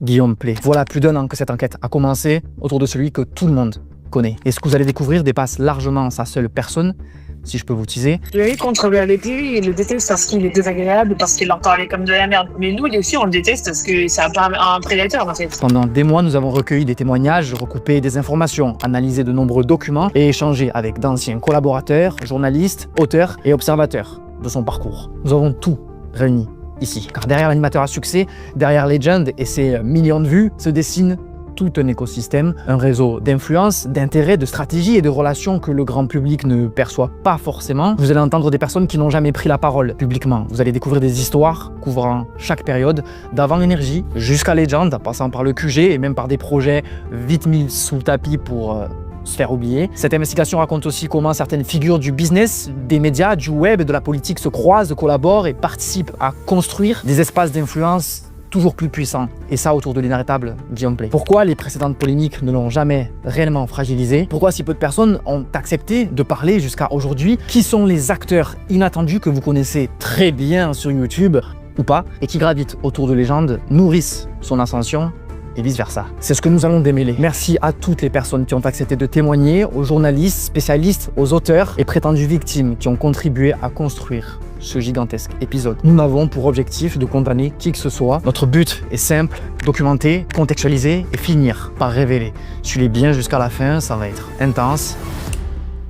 Guillaume Play. Voilà plus d'1 an que cette enquête a commencé autour de celui que tout le monde connaît. Et ce que vous allez découvrir dépasse largement sa seule personne, si je peux vous teaser. Lui, contre lui, il le déteste parce qu'il est désagréable, parce qu'il leur parlait comme de la merde. Mais nous, aussi, on le déteste parce que c'est un prédateur, en fait. Pendant des mois, nous avons recueilli des témoignages, recoupé des informations, analysé de nombreux documents et échangé avec d'anciens collaborateurs, journalistes, auteurs et observateurs de son parcours. Nous avons tout réuni ici. Car derrière l'animateur à succès, derrière Legend et ses millions de vues, se dessine tout un écosystème, un réseau d'influence, d'intérêts, de stratégies et de relations que le grand public ne perçoit pas forcément. Vous allez entendre des personnes qui n'ont jamais pris la parole publiquement. Vous allez découvrir des histoires couvrant chaque période, d'avant Énergie jusqu'à Legend, en passant par le QG et même par des projets vite mis sous le tapis pour se faire oublier. Cette investigation raconte aussi comment certaines figures du business, des médias, du web et de la politique se croisent, collaborent et participent à construire des espaces d'influence toujours plus puissant, et ça autour de l'inarrêtable Guillaume Play. Pourquoi les précédentes polémiques ne l'ont jamais réellement fragilisé? Pourquoi si peu de personnes ont accepté de parler jusqu'à aujourd'hui? Qui sont les acteurs inattendus que vous connaissez très bien sur YouTube, ou pas, et qui gravitent autour de Legend, nourrissent son ascension, et vice-versa. C'est ce que nous allons démêler. Merci à toutes les personnes qui ont accepté de témoigner, aux journalistes, spécialistes, aux auteurs et prétendues victimes qui ont contribué à construire ce gigantesque épisode. Nous n'avons pour objectif de condamner qui que ce soit. Notre but est simple, documenter, contextualiser et finir par révéler. Suivez bien jusqu'à la fin, ça va être intense.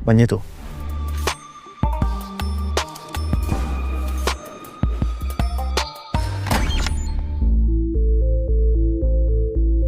Magnéto.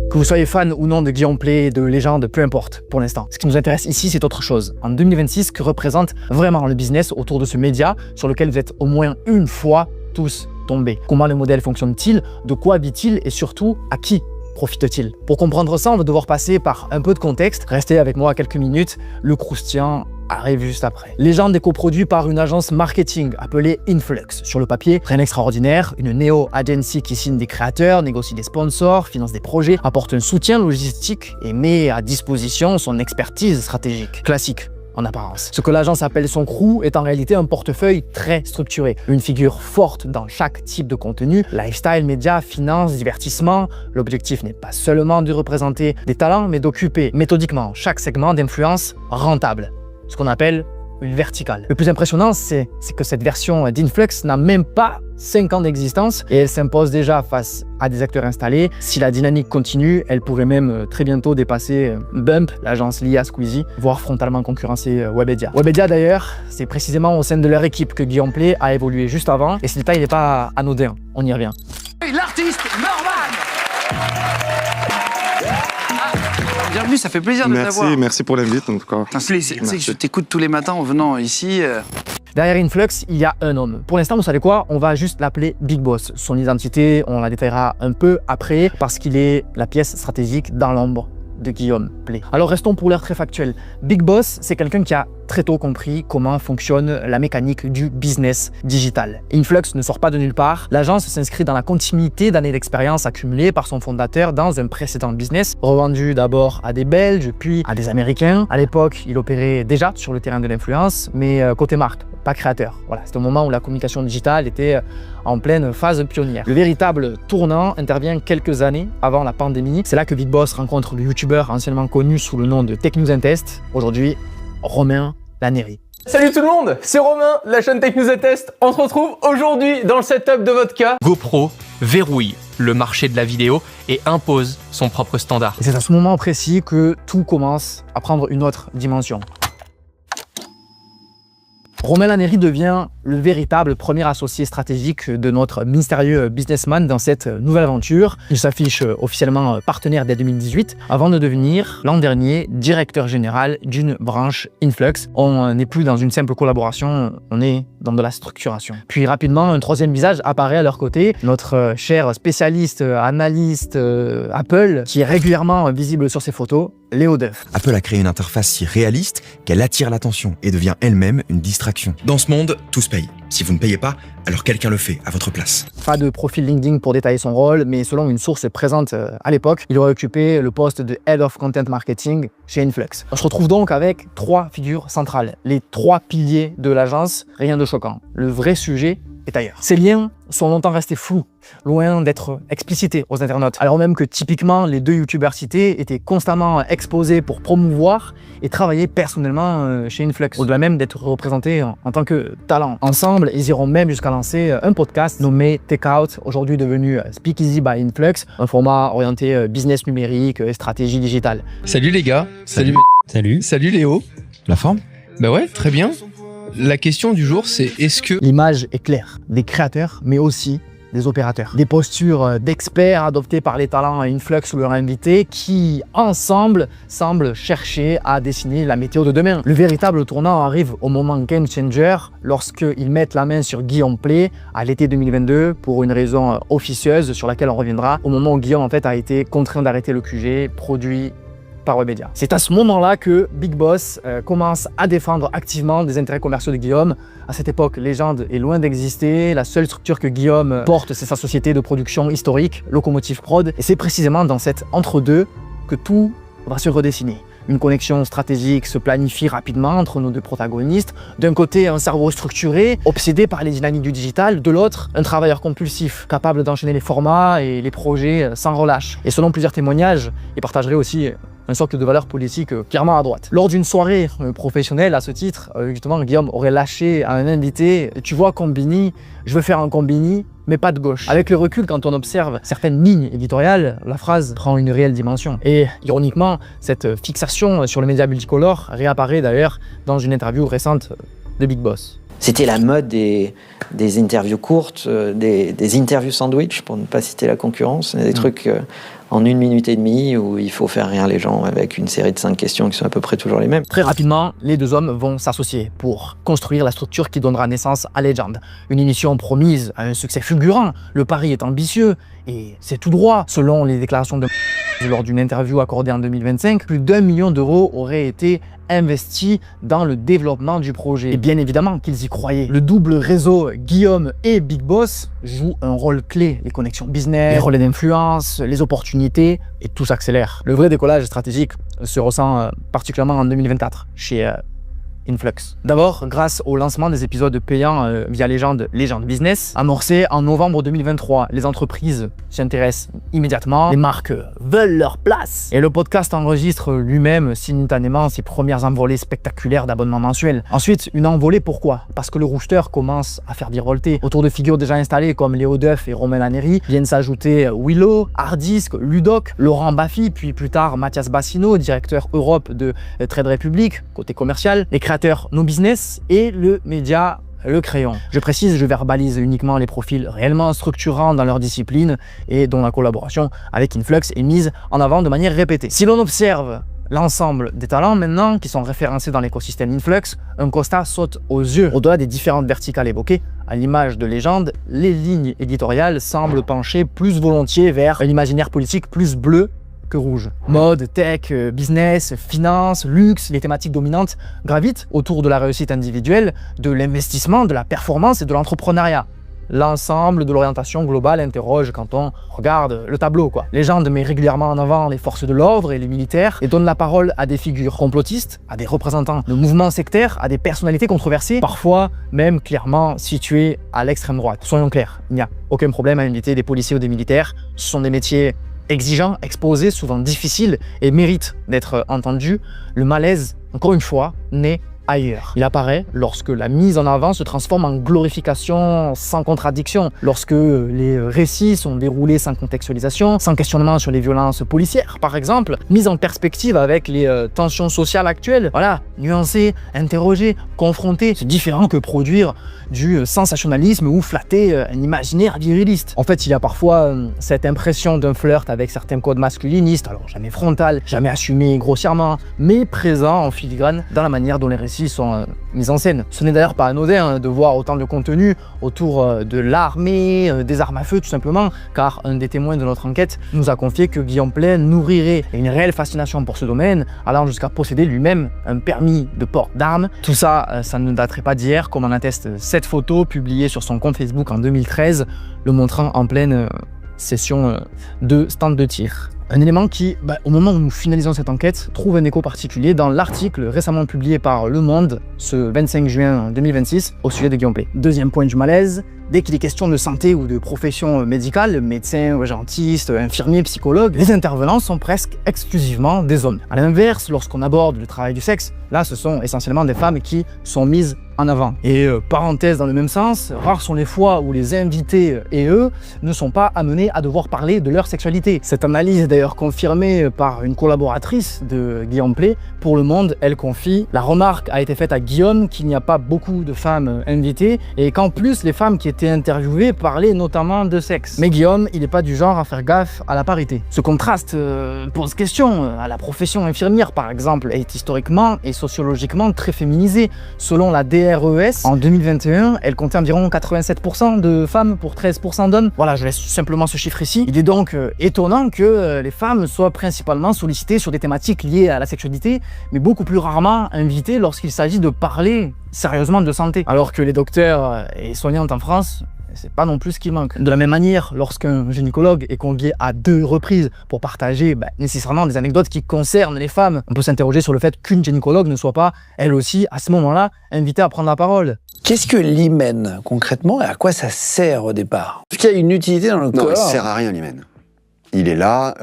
Que vous soyez fan ou non de Guillaume Play, de Legend, peu importe pour l'instant. Ce qui nous intéresse ici, c'est autre chose. En 2026, que représente vraiment le business autour de ce média sur lequel vous êtes au moins une fois tous tombés? Comment le modèle fonctionne-t-il? De quoi vit-il? Et surtout, à qui profite-t-il? Pour comprendre ça, on va devoir passer par un peu de contexte. Restez avec moi quelques minutes. Le croustillant arrive juste après. Legend est coproduit par une agence marketing appelée Influx. Sur le papier, rien d'extraordinaire, une néo-agency qui signe des créateurs, négocie des sponsors, finance des projets, apporte un soutien logistique et met à disposition son expertise stratégique. Classique en apparence. Ce que l'agence appelle son crew est en réalité un portefeuille très structuré. Une figure forte dans chaque type de contenu, lifestyle, médias, finance, divertissement. L'objectif n'est pas seulement de représenter des talents, mais d'occuper méthodiquement chaque segment d'influence rentable. Ce qu'on appelle une verticale. Le plus impressionnant, c'est que cette version d'Influx n'a même pas 5 ans d'existence et elle s'impose déjà face à des acteurs installés. Si la dynamique continue, elle pourrait même très bientôt dépasser Bump, l'agence liée à Squeezie, voire frontalement concurrencer Webedia. Webedia d'ailleurs, c'est précisément au sein de leur équipe que Guillaume Play a évolué juste avant et ce détail n'est pas anodin, on y revient. L'artiste Norman. Bienvenue, ça fait plaisir de t'avoir. Merci pour l'invite en tout cas. Tu sais que je t'écoute tous les matins en venant ici. Derrière Influx, il y a un homme. Pour l'instant, vous savez quoi? On va juste l'appeler Big Boss. Son identité, on la détaillera un peu après parce qu'il est la pièce stratégique dans l'ombre de Guillaume Play. Alors restons pour l'heure très factuel. Big Boss, c'est quelqu'un qui a très tôt compris comment fonctionne la mécanique du business digital. Influx ne sort pas de nulle part. L'agence s'inscrit dans la continuité d'années d'expérience accumulées par son fondateur dans un précédent business, revendu d'abord à des Belges, puis à des Américains. À l'époque, il opérait déjà sur le terrain de l'influence, mais côté marque, pas créateur. Voilà, c'est au moment où la communication digitale était en pleine phase pionnière. Le véritable tournant intervient quelques années avant la pandémie. C'est là que Big Boss rencontre le youtubeur anciennement connu sous le nom de Tech News and Test, aujourd'hui Romain Laneri. Salut tout le monde, c'est Romain de la chaîne Tech News & Test. On se retrouve aujourd'hui dans le setup de Vodka. GoPro verrouille le marché de la vidéo et impose son propre standard. Et c'est à ce moment précis que tout commence à prendre une autre dimension. Romain Laneri devient le véritable premier associé stratégique de notre mystérieux businessman dans cette nouvelle aventure. Il s'affiche officiellement partenaire dès 2018 avant de devenir l'an dernier directeur général d'une branche Influx. On n'est plus dans une simple collaboration, on est dans de la structuration. Puis rapidement, un troisième visage apparaît à leur côté, notre cher spécialiste, analyste Apple, qui est régulièrement visible sur ses photos, Léo Duff. Apple a créé une interface si réaliste qu'elle attire l'attention et devient elle-même une distraction. Dans ce monde, tout se paye. Si vous ne payez pas, alors quelqu'un le fait à votre place. Pas de profil LinkedIn pour détailler son rôle, mais selon une source présente à l'époque, il aurait occupé le poste de Head of Content Marketing chez Influx. On se retrouve donc avec 3 figures centrales, les 3 piliers de l'agence, rien de choquant. Le vrai sujet, est ailleurs. Ces liens sont longtemps restés flous, loin d'être explicités aux internautes, alors même que typiquement les deux youtubeurs cités étaient constamment exposés pour promouvoir et travailler personnellement chez Influx, au-delà même d'être représentés en tant que talent. Ensemble, ils iront même jusqu'à lancer un podcast nommé Takeout, aujourd'hui devenu Speakeasy by Influx, un format orienté business numérique et stratégie digitale. Salut les gars. Salut. Salut Léo. La forme? Bah ouais, très bien. La question du jour, c'est est-ce que... L'image est claire, des créateurs, mais aussi des opérateurs. Des postures d'experts adoptées par les talents Influx ou leurs invités qui, ensemble, semblent chercher à dessiner la météo de demain. Le véritable tournant arrive au moment game changer lorsqu'ils mettent la main sur Guillaume Play à l'été 2022 pour une raison officieuse sur laquelle on reviendra, au moment où Guillaume en fait a été contraint d'arrêter le QG produit par Webedia. C'est à ce moment-là que Big Boss commence à défendre activement des intérêts commerciaux de Guillaume. À cette époque, Legend est loin d'exister. La seule structure que Guillaume porte, c'est sa société de production historique, Locomotive Prod. Et c'est précisément dans cet entre-deux que tout va se redessiner. Une connexion stratégique se planifie rapidement entre nos deux protagonistes. D'un côté, un cerveau structuré, obsédé par les dynamiques du digital. De l'autre, un travailleur compulsif, capable d'enchaîner les formats et les projets sans relâche. Et selon plusieurs témoignages, il partagerait aussi un socle de valeurs politiques clairement à droite. Lors d'une soirée professionnelle à ce titre, justement, Guillaume aurait lâché à un invité « Tu vois Combini, je veux faire un Combini, mais pas de gauche ». Avec le recul, quand on observe certaines lignes éditoriales, la phrase prend une réelle dimension. Et ironiquement, cette fixation sur le média multicolore réapparaît d'ailleurs dans une interview récente de Big Boss. C'était la mode des interviews courtes, des interviews sandwich, pour ne pas citer la concurrence, des trucs en 1 minute et demie où il faut faire rire les gens avec une série de 5 questions qui sont à peu près toujours les mêmes. Très rapidement, les deux hommes vont s'associer pour construire la structure qui donnera naissance à Legend. Une émission promise à un succès fulgurant, le pari est ambitieux et c'est tout droit. Selon les déclarations de lors d'une interview accordée en 2025, plus d'1 million d'euros auraient été investis dans le développement du projet. Et bien évidemment qu'ils y croyaient. Le double réseau Guillaume et Big Boss joue un rôle clé. Les connexions business, les relais d'influence, les opportunités, et tout s'accélère. Le vrai décollage stratégique se ressent particulièrement en 2024 chez Influx. D'abord, grâce au lancement des épisodes payants via Legend Business, amorcé en novembre 2023. Les entreprises s'y intéressent immédiatement, les marques veulent leur place. Et le podcast enregistre lui-même simultanément ses premières envolées spectaculaires d'abonnements mensuels. Ensuite, une envolée, pourquoi? Parce que le rooster commence à faire virevolter. Autour de figures déjà installées comme Léo Duff et Romain Laneri, viennent s'ajouter Willow, Hardisk, Ludoc, Laurent Baffy, puis plus tard Mathias Bassino, directeur Europe de Trade Republic, côté commercial, les créateurs No Business et le média Le Crayon. Je précise, je verbalise uniquement les profils réellement structurants dans leur discipline et dont la collaboration avec Influx est mise en avant de manière répétée. Si l'on observe l'ensemble des talents maintenant qui sont référencés dans l'écosystème Influx, un constat saute aux yeux. Au-delà des différentes verticales évoquées, à l'image de Legend, les lignes éditoriales semblent pencher plus volontiers vers un imaginaire politique plus bleu que rouge. Mode, tech, business, finance, luxe, les thématiques dominantes gravitent autour de la réussite individuelle, de l'investissement, de la performance et de l'entrepreneuriat. L'ensemble de l'orientation globale interroge quand on regarde le tableau, quoi. Legend met régulièrement en avant les forces de l'ordre et les militaires et donne la parole à des figures complotistes, à des représentants de mouvements sectaires, à des personnalités controversées, parfois même clairement situées à l'extrême droite. Soyons clairs, il n'y a aucun problème à inviter des policiers ou des militaires, ce sont des métiers exigeants, exposés, souvent difficiles et méritent d'être entendus. Le malaise, encore une fois, naît ailleurs. Il apparaît lorsque la mise en avant se transforme en glorification sans contradiction, lorsque les récits sont déroulés sans contextualisation, sans questionnement sur les violences policières, par exemple, mise en perspective avec les tensions sociales actuelles. Voilà, nuancer, interroger, confronter, c'est différent que produire du sensationnalisme ou flatter un imaginaire viriliste. En fait, il y a parfois cette impression d'un flirt avec certains codes masculinistes, alors jamais frontal, jamais assumé grossièrement, mais présent en filigrane dans la manière dont les récits sont mis en scène. Ce n'est d'ailleurs pas anodin de voir autant de contenu autour de l'armée, des armes à feu tout simplement, car un des témoins de notre enquête nous a confié que Guillaume Play nourrirait une réelle fascination pour ce domaine, allant jusqu'à posséder lui-même un permis de port d'armes. Tout ça, ça ne daterait pas d'hier, comme en atteste cette photo publiée sur son compte Facebook en 2013, le montrant en pleine session de stand de tir. Un élément qui, au moment où nous finalisons cette enquête, trouve un écho particulier dans l'article récemment publié par Le Monde, ce 25 juin 2026, au sujet de Guillaume Pley. Deuxième point du malaise, dès qu'il est question de santé ou de profession médicale, médecins, urgentistes, infirmiers, psychologues, les intervenants sont presque exclusivement des hommes. À l'inverse, lorsqu'on aborde le travail du sexe, là ce sont essentiellement des femmes qui sont mises en avant. Et parenthèse dans le même sens, rares sont les fois où les invités et eux ne sont pas amenés à devoir parler de leur sexualité. Cette analyse est d'ailleurs confirmée par une collaboratrice de Guillaume Pley. Pour Le Monde, elle confie: la remarque a été faite à Guillaume qu'il n'y a pas beaucoup de femmes invitées et qu'en plus les femmes qui étaient interviewées parlaient notamment de sexe. Mais Guillaume, il n'est pas du genre à faire gaffe à la parité. Ce contraste pose question. À la profession infirmière par exemple est historiquement et sociologiquement très féminisée. Selon la DRES, en 2021, elle comptait environ 87% de femmes pour 13% d'hommes. Voilà, je laisse simplement ce chiffre ici. Il est donc étonnant que les femmes soient principalement sollicitées sur des thématiques liées à la sexualité, mais beaucoup plus rarement invitées lorsqu'il s'agit de parler sérieusement de santé. Alors que les docteurs et soignantes en France, c'est pas non plus ce qui manque. De la même manière, lorsqu'un gynécologue est convié à 2 reprises pour partager nécessairement des anecdotes qui concernent les femmes, on peut s'interroger sur le fait qu'une gynécologue ne soit pas, elle aussi, à ce moment-là, invitée à prendre la parole. Qu'est-ce que l'hymen, concrètement, et à quoi ça sert au départ? Est-ce qu'il y a une utilité dans le corps? Non, il sert à rien, l'hymen. Il est là,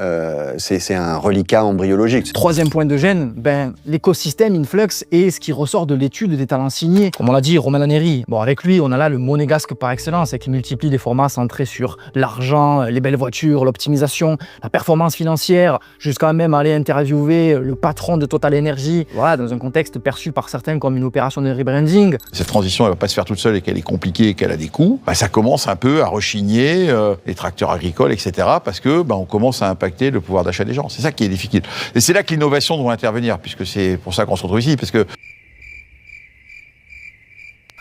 c'est un reliquat embryologique. Troisième point de gêne, l'écosystème Influx est ce qui ressort de l'étude des talents signés. Comme on l'a dit, Romain Laneri. Bon, avec lui, on a là le monégasque par excellence, qui multiplie des formats centrés sur l'argent, les belles voitures, l'optimisation, la performance financière, jusqu'à même aller interviewer le patron de Total Energy, voilà, dans un contexte perçu par certains comme une opération de rebranding. Cette transition, elle va pas se faire toute seule et qu'elle est compliquée et qu'elle a des coûts. Ça commence un peu à rechigner les tracteurs agricoles, etc. parce que on commence à impacter le pouvoir d'achat des gens. C'est ça qui est difficile. Et c'est là que l'innovation doit intervenir, puisque c'est pour ça qu'on se retrouve ici, parce que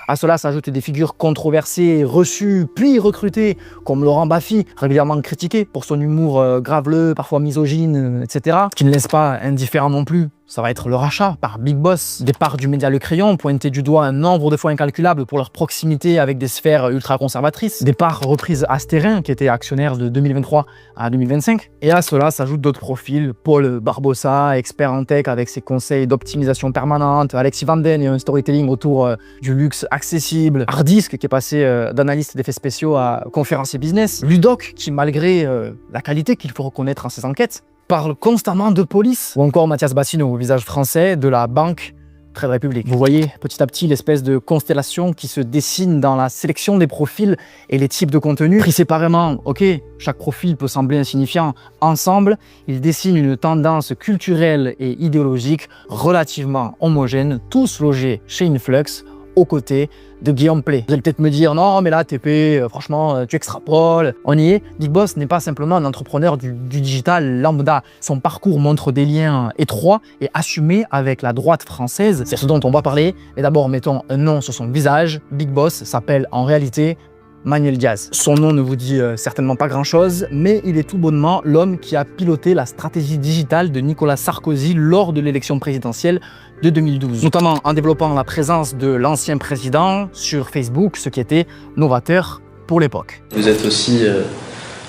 à cela s'ajoutent des figures controversées, reçues, puis recrutées, comme Laurent Baffy, régulièrement critiqué pour son humour graveleux, parfois misogyne, etc., qui ne laisse pas indifférent non plus. Ça va être le rachat par Big Boss des parts du média Le Crayon, pointé du doigt un nombre de fois incalculable pour leur proximité avec des sphères ultra-conservatrices. Des parts reprises à Stérin, qui était actionnaire de 2023 à 2025. Et à cela s'ajoutent d'autres profils. Paul Barbossa, expert en tech avec ses conseils d'optimisation permanente. Alexis Vanden et un storytelling autour du luxe accessible. Hardisk, qui est passé d'analyste d'effets spéciaux à conférencier business. Ludoc, qui malgré la qualité qu'il faut reconnaître en ses enquêtes, parle constamment de police. Ou encore Mathias Bassino, au visage français de la banque Trade Republic. Vous voyez petit à petit l'espèce de constellation qui se dessine dans la sélection des profils et les types de contenus. Pris séparément, ok, chaque profil peut sembler insignifiant. Ensemble, ils dessinent une tendance culturelle et idéologique relativement homogène, tous logés chez Influx, aux côtés de Guillaume Pley. Vous allez peut-être me dire, non mais là TP, franchement, tu extrapoles. On y est. Big Boss n'est pas simplement un entrepreneur du digital lambda. Son parcours montre des liens étroits et assumés avec la droite française. C'est ce dont on va parler. Mais d'abord, mettons un nom sur son visage. Big Boss s'appelle en réalité Manuel Diaz. Son nom ne vous dit certainement pas grand-chose, mais il est tout bonnement l'homme qui a piloté la stratégie digitale de Nicolas Sarkozy lors de l'élection présidentielle de 2012, notamment en développant la présence de l'ancien président sur Facebook, ce qui était novateur pour l'époque. Vous êtes aussi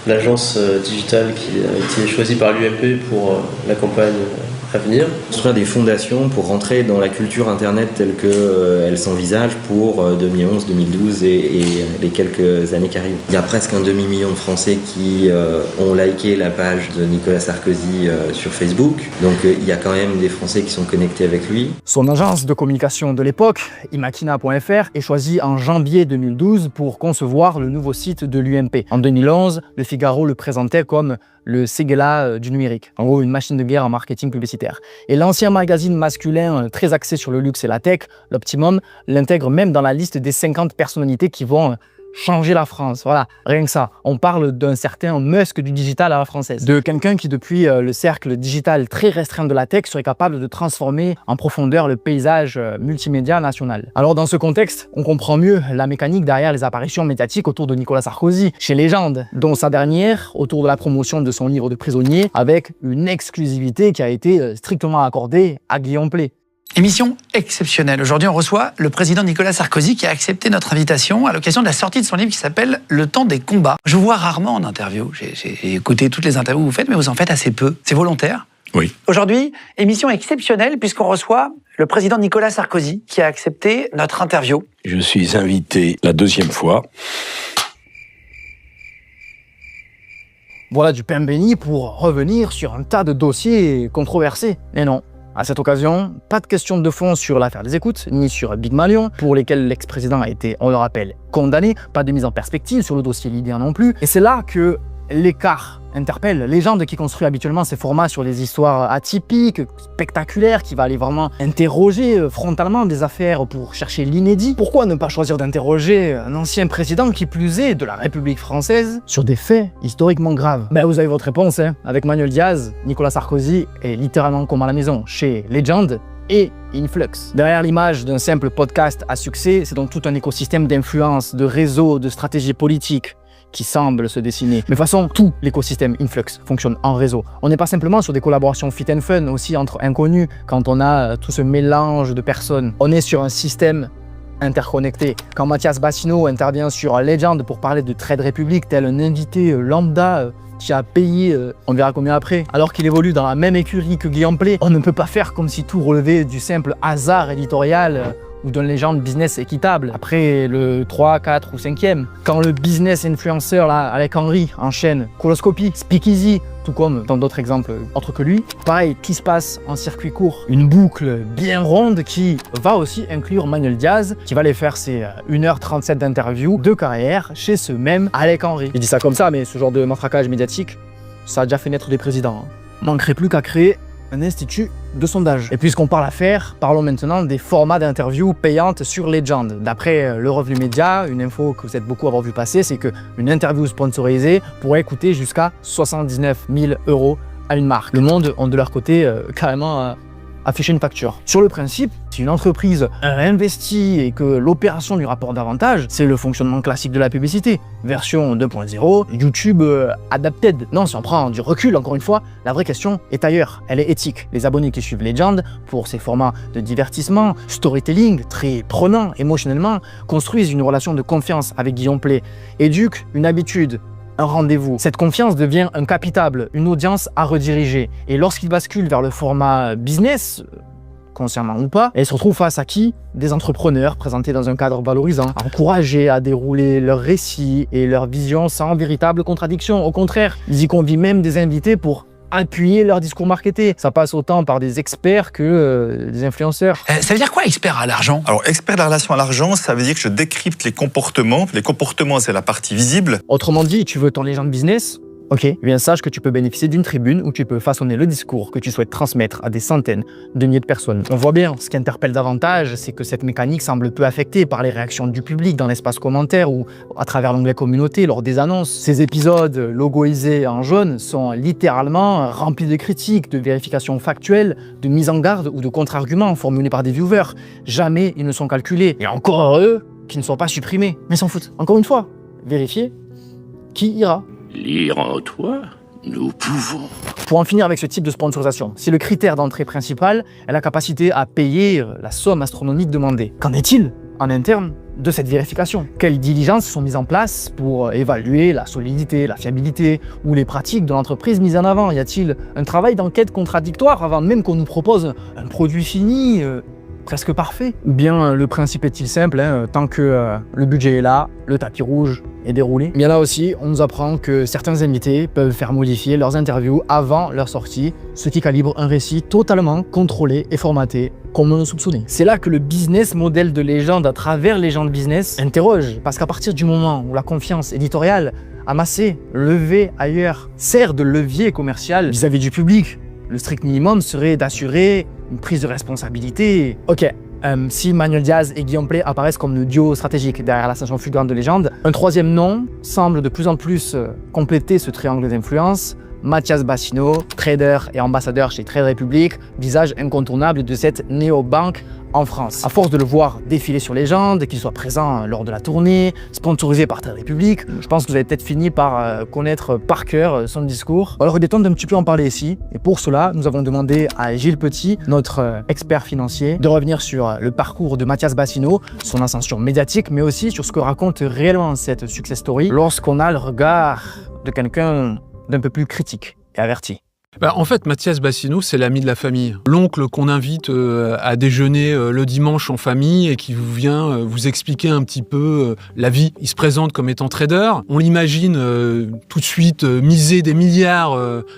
l'agence digitale qui a été choisie par l'UMP pour la campagne à venir. Construire des fondations pour rentrer dans la culture Internet telle qu'elle s'envisage pour 2011, 2012 et les quelques années qui arrivent. Il y a presque un demi-million de Français qui ont liké la page de Nicolas Sarkozy sur Facebook. Donc il y a quand même des Français qui sont connectés avec lui. Son agence de communication de l'époque, imakina.fr, est choisie en janvier 2012 pour concevoir le nouveau site de l'UMP. En 2011, Le Figaro le présentait comme le Séguéla du numérique. En gros, une machine de guerre en marketing publicitaire. Et l'ancien magazine masculin très axé sur le luxe et la tech, l'Optimum, l'intègre même dans la liste des 50 personnalités qui vont changer la France. Voilà, rien que ça. On parle d'un certain Musk du digital à la française. De quelqu'un qui, depuis le cercle digital très restreint de la tech, serait capable de transformer en profondeur le paysage multimédia national. Alors dans ce contexte, on comprend mieux la mécanique derrière les apparitions médiatiques autour de Nicolas Sarkozy, chez Légende, dont sa dernière autour de la promotion de son livre de prisonnier, avec une exclusivité qui a été strictement accordée à Guillaume Pley. Émission exceptionnelle. Aujourd'hui, on reçoit le président Nicolas Sarkozy qui a accepté notre invitation à l'occasion de la sortie de son livre qui s'appelle « Le temps des combats ». Je vous vois rarement en interview. J'ai écouté toutes les interviews que vous faites, mais vous en faites assez peu. C'est volontaire ? Oui. Aujourd'hui, émission exceptionnelle puisqu'on reçoit le président Nicolas Sarkozy qui a accepté notre interview. Je suis invité la 2e fois. Voilà du pain béni pour revenir sur un tas de dossiers controversés. Et non, à cette occasion, pas de question de fond sur l'affaire des écoutes, ni sur Big Malion, pour lesquels l'ex-président a été, on le rappelle, condamné. Pas de mise en perspective sur le dossier Lydia non plus. Et c'est là que l'écart interpelle. Légende qui construit habituellement ces formats sur des histoires atypiques, spectaculaires, qui va aller vraiment interroger frontalement des affaires pour chercher l'inédit. Pourquoi ne pas choisir d'interroger un ancien président qui plus est de la République française sur des faits historiquement graves? Ben vous avez votre réponse, hein. Avec Manuel Diaz, Nicolas Sarkozy est littéralement comme à la maison chez Legend et Influx. Derrière l'image d'un simple podcast à succès, c'est donc tout un écosystème d'influence, de réseaux, de stratégies politiques qui semble se dessiner. Mais de toute façon, tout l'écosystème Influx fonctionne en réseau. On n'est pas simplement sur des collaborations fit and fun aussi entre inconnus quand on a tout ce mélange de personnes. On est sur un système interconnecté. Quand Mathias Bassino intervient sur Legend pour parler de Trade Republic, tel un invité lambda qui a payé, on verra combien après, alors qu'il évolue dans la même écurie que Guillaume Play, on ne peut pas faire comme si tout relevait du simple hasard éditorial ou d'une légende business équitable. Après le 3, 4 ou 5e, quand le business influenceur là, Alec Henry enchaîne Coloscopie, Speakeasy, tout comme dans d'autres exemples autres que lui, pareil, qui se passe en circuit court. Une boucle bien ronde qui va aussi inclure Manuel Diaz, qui va aller faire ses 1h37 d'interview de carrière chez ce même Alec Henry. Il dit ça comme ça, mais ce genre de matraquage médiatique, ça a déjà fait naître des présidents. Manquerait plus qu'à créer un institut de sondage. Et puisqu'on parle affaires, parlons maintenant des formats d'interviews payantes sur Legend. D'après le Revenu Média, une info que vous êtes beaucoup à avoir vu passer, c'est qu'une interview sponsorisée pourrait coûter jusqu'à 79 000 € à une marque. Le Monde ont de leur côté carrément affiché une facture. Sur le principe, si une entreprise investit et que l'opération lui rapporte davantage, c'est le fonctionnement classique de la publicité. Version 2.0, YouTube adapted. Non, si on prend du recul, encore une fois, la vraie question est ailleurs. Elle est éthique. Les abonnés qui suivent Legend, pour ces formats de divertissement, storytelling, très prenant émotionnellement, construisent une relation de confiance avec Guillaume Play, éduquent une habitude, un rendez-vous. Cette confiance devient un capital, une audience à rediriger. Et lorsqu'il bascule vers le format business, consciemment ou pas, elle se retrouve face à qui? Des entrepreneurs présentés dans un cadre valorisant, encouragés à dérouler leurs récits et leurs visions sans véritable contradiction. Au contraire, ils y convient même des invités pour appuyer leur discours marketé. Ça passe autant par des experts que des influenceurs. Ça veut dire quoi, expert à l'argent? Alors, expert de la relation à l'argent, ça veut dire que je décrypte les comportements. Les comportements, c'est la partie visible. Autrement dit, tu veux ton légende business? Ok, eh bien sache que tu peux bénéficier d'une tribune où tu peux façonner le discours que tu souhaites transmettre à des centaines de milliers de personnes. On voit bien, ce qui interpelle davantage, c'est que cette mécanique semble peu affectée par les réactions du public dans l'espace commentaire ou à travers l'onglet communauté lors des annonces. Ces épisodes logoisés en jaune sont littéralement remplis de critiques, de vérifications factuelles, de mises en garde ou de contre-arguments formulés par des viewers. Jamais ils ne sont calculés. Et encore heureux qu'ils ne soient pas supprimés. Mais s'en foutent. Encore une fois, vérifier qui ira. Lire en toi, nous pouvons. Pour en finir avec ce type de sponsorisation, si le critère d'entrée principal est la capacité à payer la somme astronomique demandée, qu'en est-il en interne de cette vérification? Quelles diligences sont mises en place pour évaluer la solidité, la fiabilité ou les pratiques de l'entreprise mises en avant? Y a-t-il un travail d'enquête contradictoire avant même qu'on nous propose un produit fini presque parfait? Bien, le principe est-il simple, hein, tant que le budget est là, le tapis rouge est déroulé. Bien là aussi, on nous apprend que certains invités peuvent faire modifier leurs interviews avant leur sortie, ce qui calibre un récit totalement contrôlé et formaté, comme on le soupçonnait. C'est là que le business model de Legend à travers Legend Business interroge, parce qu'à partir du moment où la confiance éditoriale amassée, levée ailleurs, sert de levier commercial vis-à-vis du public, le strict minimum serait d'assurer une prise de responsabilité. Ok, si Manuel Diaz et Guillaume Play apparaissent comme le duo stratégique derrière l'ascension fulgurante de Legend, un troisième nom semble de plus en plus compléter ce triangle d'influence, Mathias Bassino, trader et ambassadeur chez Trade Republic, visage incontournable de cette néobanque en France. À force de le voir défiler sur Légende, qu'il soit présent lors de la tournée, sponsorisé par Trade Republic, je pense que vous avez peut-être fini par connaître par cœur son discours. Alors il est temps d'un petit peu en parler ici, et pour cela, nous avons demandé à Gilles Petit, notre expert financier, de revenir sur le parcours de Mathias Bassino, son ascension médiatique, mais aussi sur ce que raconte réellement cette success story lorsqu'on a le regard de quelqu'un d'un peu plus critique et averti. En fait, Mathias Bassino, c'est l'ami de la famille. L'oncle qu'on invite à déjeuner le dimanche en famille et qui vous vient vous expliquer un petit peu la vie. Il se présente comme étant trader. On l'imagine tout de suite miser des milliards,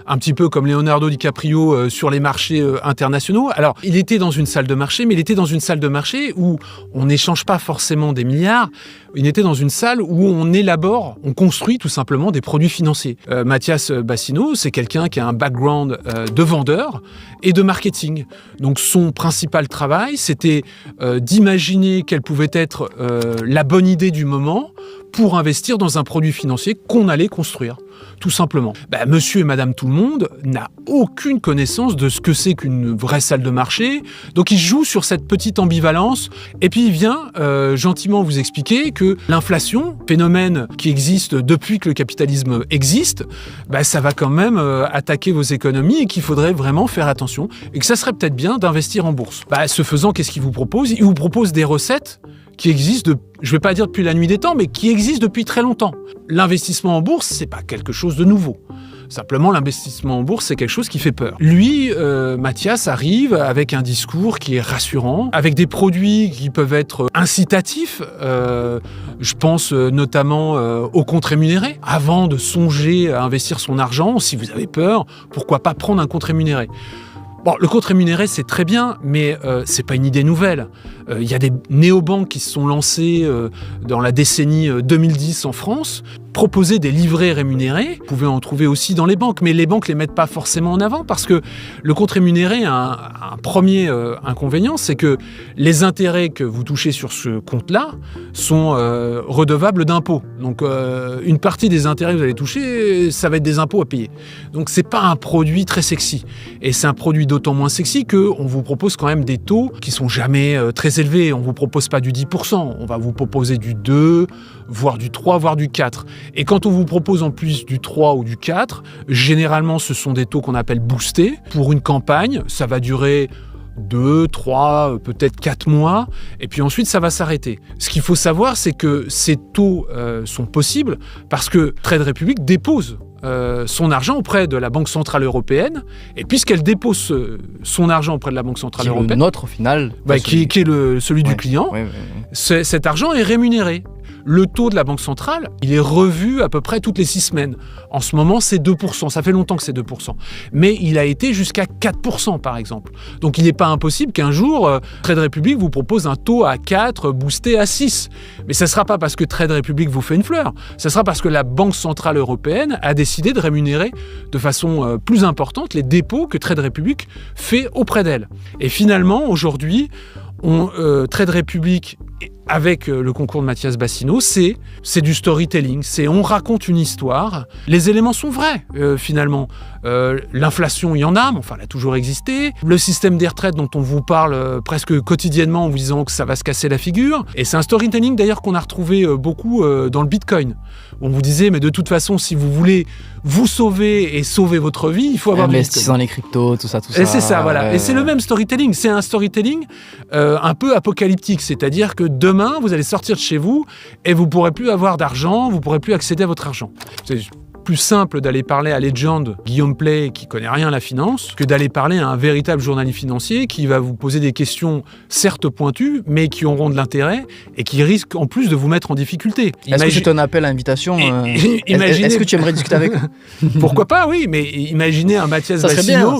un petit peu comme Leonardo DiCaprio sur les marchés internationaux. Alors, il était dans une salle de marché, mais il était dans une salle de marché où on n'échange pas forcément des milliards. Il était dans une salle où on élabore, on construit tout simplement des produits financiers. Mathias Bassino, c'est quelqu'un qui a un background de vendeur et de marketing. Donc son principal travail, c'était d'imaginer quelle pouvait être la bonne idée du moment pour investir dans un produit financier qu'on allait construire, tout simplement. Monsieur et madame tout le monde n'a aucune connaissance de ce que c'est qu'une vraie salle de marché, donc il joue sur cette petite ambivalence, et puis il vient gentiment vous expliquer que l'inflation, phénomène qui existe depuis que le capitalisme existe, ça va quand même attaquer vos économies et qu'il faudrait vraiment faire attention, et que ça serait peut-être bien d'investir en bourse. Ce faisant, qu'est-ce qu'il vous propose ? Il vous propose des recettes qui existent, je ne vais pas dire depuis la nuit des temps, mais qui existent depuis très longtemps. L'investissement en bourse, c'est pas quelque chose de nouveau. Simplement, l'investissement en bourse, c'est quelque chose qui fait peur. Lui, Mathias, arrive avec un discours qui est rassurant, avec des produits qui peuvent être incitatifs. Je pense notamment aux comptes rémunérés. Avant de songer à investir son argent, si vous avez peur, pourquoi pas prendre un compte rémunéré ? Bon, le compte rémunéré, c'est très bien, mais c'est pas une idée nouvelle. Il y a des néobanques qui se sont lancées dans la décennie 2010 en France, proposer des livrets rémunérés. Vous pouvez en trouver aussi dans les banques, mais les banques les mettent pas forcément en avant parce que le compte rémunéré a un premier inconvénient, c'est que les intérêts que vous touchez sur ce compte-là sont redevables d'impôts. Donc une partie des intérêts que vous allez toucher, ça va être des impôts à payer. Donc c'est pas un produit très sexy. Et c'est un produit d'autant moins sexy qu'on vous propose quand même des taux qui sont jamais très élevés. On vous propose pas du 10%, on va vous proposer du 2, voire du 3, voire du 4. Et quand on vous propose en plus du 3 ou du 4, généralement ce sont des taux qu'on appelle boostés. Pour une campagne, ça va durer 2, 3, peut-être 4 mois, et puis ensuite ça va s'arrêter. Ce qu'il faut savoir, c'est que ces taux sont possibles parce que Trade Republic dépose son argent auprès de la Banque Centrale Européenne, et puisqu'elle dépose son argent auprès de la Banque Centrale Européenne, notre au final, qui est celui du client, cet argent est rémunéré. Le taux de la Banque Centrale, il est revu à peu près toutes les 6 semaines. En ce moment, c'est 2%. Ça fait longtemps que c'est 2%. Mais il a été jusqu'à 4%, par exemple. Donc, il n'est pas impossible qu'un jour, Trade Republic vous propose un taux à 4, boosté à 6. Mais ça ne sera pas parce que Trade Republic vous fait une fleur. Ça sera parce que la Banque Centrale Européenne a décidé de rémunérer de façon plus importante les dépôts que Trade Republic fait auprès d'elle. Et finalement, aujourd'hui, Trade Republic, avec le concours de Mathias Bassino, c'est du storytelling, on raconte une histoire. Les éléments sont vrais, finalement. L'inflation, il y en a, mais enfin, elle a toujours existé. Le système des retraites dont on vous parle presque quotidiennement en vous disant que ça va se casser la figure. Et c'est un storytelling, d'ailleurs, qu'on a retrouvé beaucoup dans le Bitcoin. On vous disait, mais de toute façon, si vous voulez vous sauver et sauver votre vie, il faut avoir du Bitcoin. Investissez dans les cryptos, tout ça. Et c'est ça, voilà. Et c'est le même storytelling. C'est un storytelling un peu apocalyptique. C'est-à-dire que demain, vous allez sortir de chez vous et vous ne pourrez plus avoir d'argent, vous ne pourrez plus accéder à votre argent. C'est plus simple d'aller parler à Legend, Guillaume Play, qui connaît rien à la finance, que d'aller parler à un véritable journaliste financier qui va vous poser des questions certes pointues, mais qui auront de l'intérêt et qui risquent en plus de vous mettre en difficulté. Est-ce que c'est un appel à invitation Est-ce que tu aimerais discuter avec eux? Pourquoi pas, oui, mais imaginez un Mathias Bassino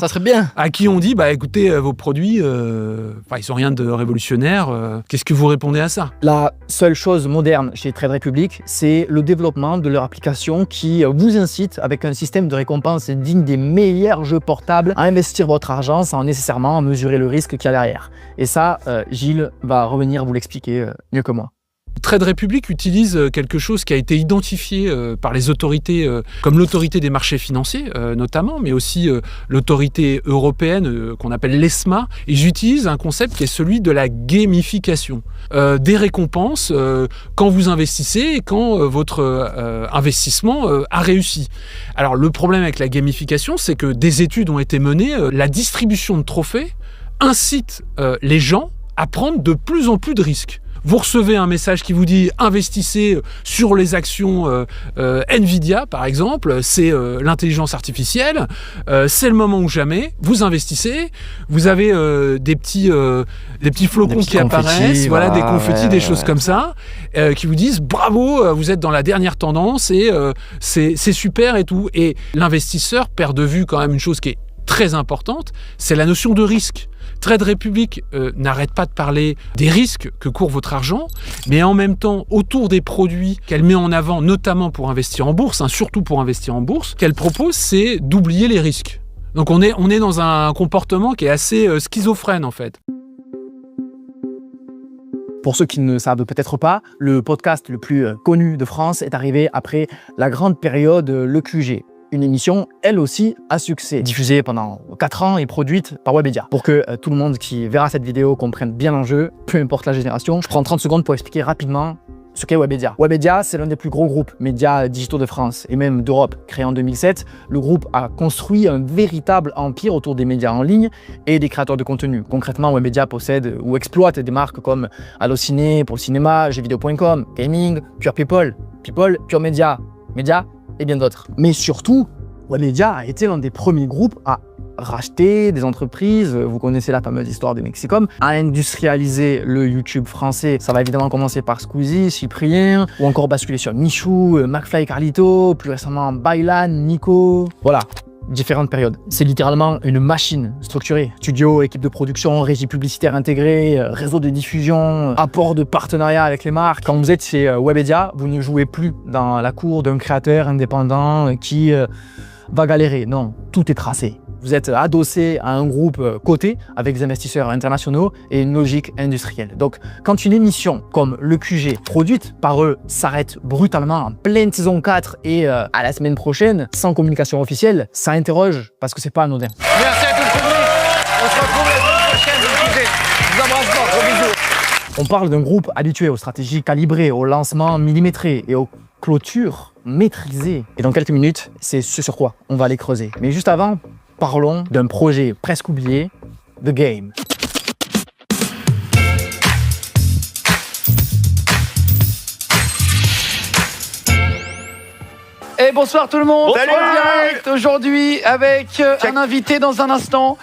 à qui on dit, écoutez, vos produits, ils sont rien de révolutionnaire, qu'est-ce que vous répondez à ça? La seule chose moderne chez Trade Republic, c'est le développement de leur application qui vous incite, avec un système de récompense digne des meilleurs jeux portables, à investir votre argent sans nécessairement mesurer le risque qu'il y a derrière. Et ça, Gilles va revenir vous l'expliquer mieux que moi. Trade Republic utilise quelque chose qui a été identifié par les autorités, comme l'autorité des marchés financiers notamment, mais aussi l'autorité européenne qu'on appelle l'ESMA. Ils utilisent un concept qui est celui de la gamification, des récompenses quand vous investissez et quand votre investissement a réussi. Alors le problème avec la gamification, c'est que des études ont été menées, la distribution de trophées incite les gens à prendre de plus en plus de risques. Vous recevez un message qui vous dit investissez sur les actions Nvidia par exemple, c'est l'intelligence artificielle, c'est le moment ou jamais, vous investissez, vous avez des petits flocons qui apparaissent, voilà, des confettis, des choses comme ça, qui vous disent bravo, vous êtes dans la dernière tendance et c'est super et tout. Et l'investisseur perd de vue quand même une chose qui est très importante, c'est la notion de risque. Trade Republic n'arrête pas de parler des risques que court votre argent, mais en même temps, autour des produits qu'elle met en avant, notamment pour investir en bourse, surtout pour investir en bourse, qu'elle propose, c'est d'oublier les risques. Donc on est dans un comportement qui est assez schizophrène en fait. Pour ceux qui ne savent peut-être pas, le podcast le plus connu de France est arrivé après la grande période Le QG. Une émission, elle aussi, à succès, diffusée pendant 4 ans et produite par Webedia. Pour que tout le monde qui verra cette vidéo comprenne bien l'enjeu, peu importe la génération, je prends 30 secondes pour expliquer rapidement ce qu'est Webedia. Webedia, c'est l'un des plus gros groupes médias digitaux de France et même d'Europe. Créé en 2007, le groupe a construit un véritable empire autour des médias en ligne et des créateurs de contenu. Concrètement, Webedia possède ou exploite des marques comme Allociné pour le cinéma, jeuxvideo.com, Gaming, Pure People, Pure Media, et bien d'autres. Mais surtout, Webedia a été l'un des premiers groupes à racheter des entreprises, vous connaissez la fameuse histoire de Mexicom, à industrialiser le YouTube français. Ça va évidemment commencer par Squeezie, Cyprien, ou encore basculer sur Michou, McFly et Carlito, plus récemment Bailan, Nico, voilà. Différentes périodes. C'est littéralement une machine structurée. Studio, équipe de production, régie publicitaire intégrée, réseau de diffusion, apport de partenariat avec les marques. Quand vous êtes chez Webedia, vous ne jouez plus dans la cour d'un créateur indépendant qui va galérer. Non, tout est tracé. Vous êtes adossé à un groupe coté avec des investisseurs internationaux et une logique industrielle. Donc, quand une émission comme le QG, produite par eux, s'arrête brutalement en pleine saison 4 et à la semaine prochaine, sans communication officielle, ça interroge parce que c'est pas anodin. Merci à tout le public. On se retrouve la semaine prochaine. Je vous embrasse fort. Gros bisous. On parle d'un groupe habitué aux stratégies calibrées, au lancement millimétré et aux clôtures maîtrisées. Et dans quelques minutes, c'est ce sur quoi on va aller creuser. Mais juste avant, parlons d'un projet presque oublié, The Game. Et bonsoir tout le monde. Salut. En direct aujourd'hui avec un invité dans un instant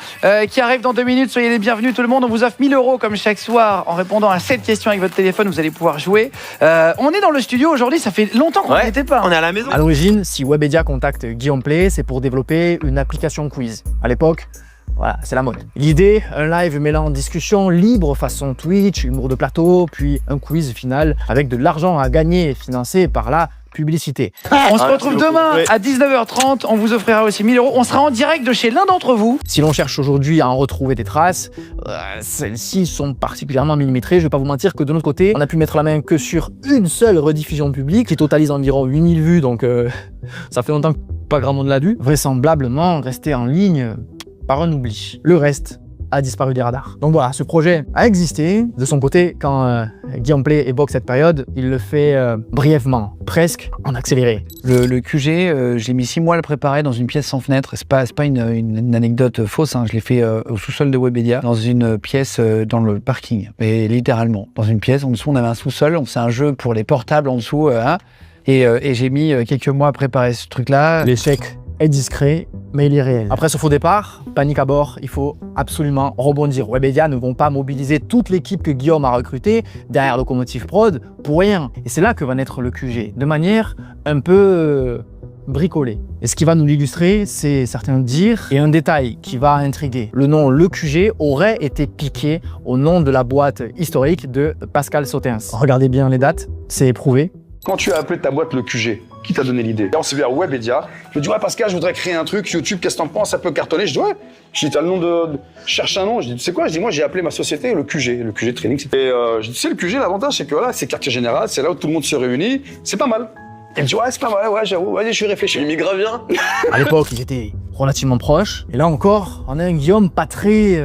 qui arrive dans 2 minutes. Soyez les bienvenus tout le monde. On vous offre 1 000 € comme chaque soir en répondant à 7 questions avec votre téléphone. Vous allez pouvoir jouer. On est dans le studio aujourd'hui. Ça fait longtemps qu'on n'y était pas. On est à la maison. À l'origine, si Webedia contacte Guillaume Play, c'est pour développer une application quiz. À l'époque, voilà, c'est la mode. L'idée, un live mêlant discussion libre façon Twitch, humour de plateau, puis un quiz final avec de l'argent à gagner financé par la publicité. On se retrouve demain à 19h30. On vous offrira aussi 1 000 €. On sera en direct de chez l'un d'entre vous. Si l'on cherche aujourd'hui à en retrouver des traces, celles-ci sont particulièrement millimétrées. Je vais pas vous mentir que de notre côté, on a pu mettre la main que sur une seule rediffusion publique qui totalise environ 8000 vues, donc ça fait longtemps que pas grand monde l'a vu. Vraisemblablement resté en ligne par un oubli. Le reste a disparu des radars. Donc voilà, ce projet a existé. De son côté, quand Guillaume Play évoque cette période, il le fait brièvement, presque en accéléré. Le QG, j'ai mis 6 mois à le préparer dans une pièce sans fenêtre. C'est pas une anecdote fausse, hein. Je l'ai fait au sous-sol de Webedia, dans une pièce dans le parking. Mais littéralement, dans une pièce. En dessous, on avait un sous-sol. On faisait un jeu pour les portables en dessous. Et j'ai mis quelques mois à préparer ce truc-là. L'échec est discret, mais il est réel. Après ce faux départ, panique à bord, il faut absolument rebondir. Webedia ne vont pas mobiliser toute l'équipe que Guillaume a recrutée derrière Locomotive Prod pour rien. Et c'est là que va naître le QG, de manière un peu bricolée. Et ce qui va nous l'illustrer, c'est certains dires et un détail qui va intriguer. Le nom Le QG aurait été piqué au nom de la boîte historique de Pascal Sautens. Regardez bien les dates, c'est éprouvé. Quand tu as appelé ta boîte Le QG, Qui t'a donné l'idée? On s'est vu à Webedia. Je me dis, ouais, Pascal, je voudrais créer un truc YouTube, qu'est-ce que t'en penses? Ça peut cartonner. Je dis, ouais. Je dis, t'as le nom de. Je cherche un nom. Je dis, tu sais quoi? Je dis, moi, j'ai appelé ma société le QG Training. Et je dis, tu sais, le QG, l'avantage, c'est que voilà, c'est quartier général, c'est là où tout le monde se réunit. C'est pas mal. Il me dit, ouais, c'est pas mal, ouais, j'avoue, vas-y, je vais réfléchir. Il migra bien. À l'époque, ils étaient relativement proches. Et là encore, on a un Guillaume pas très.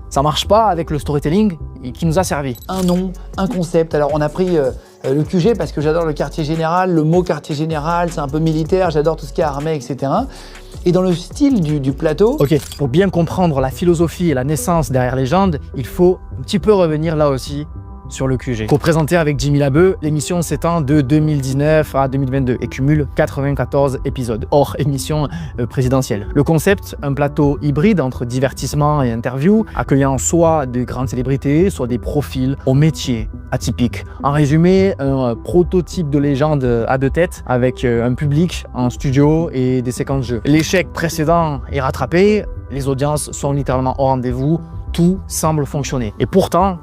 Ça marche pas avec le storytelling qui nous a servi. Un nom, un concept. Alors on a pris le QG parce que j'adore le quartier général. Le mot quartier général, c'est un peu militaire. J'adore tout ce qui est armée, etc. Et dans le style du plateau... Ok, pour bien comprendre la philosophie et la naissance derrière Légende, il faut un petit peu revenir là aussi sur le QG. Pour présenter avec Jimmy Labeu, l'émission s'étend de 2019 à 2022 et cumule 94 épisodes, hors émission présidentielle. Le concept, un plateau hybride entre divertissement et interview, accueillant soit des grandes célébrités, soit des profils au métier atypique. En résumé, un prototype de Légende à deux têtes, avec un public en studio et des séquences de jeu. L'échec précédent est rattrapé, les audiences sont littéralement au rendez-vous, tout semble fonctionner. Et pourtant,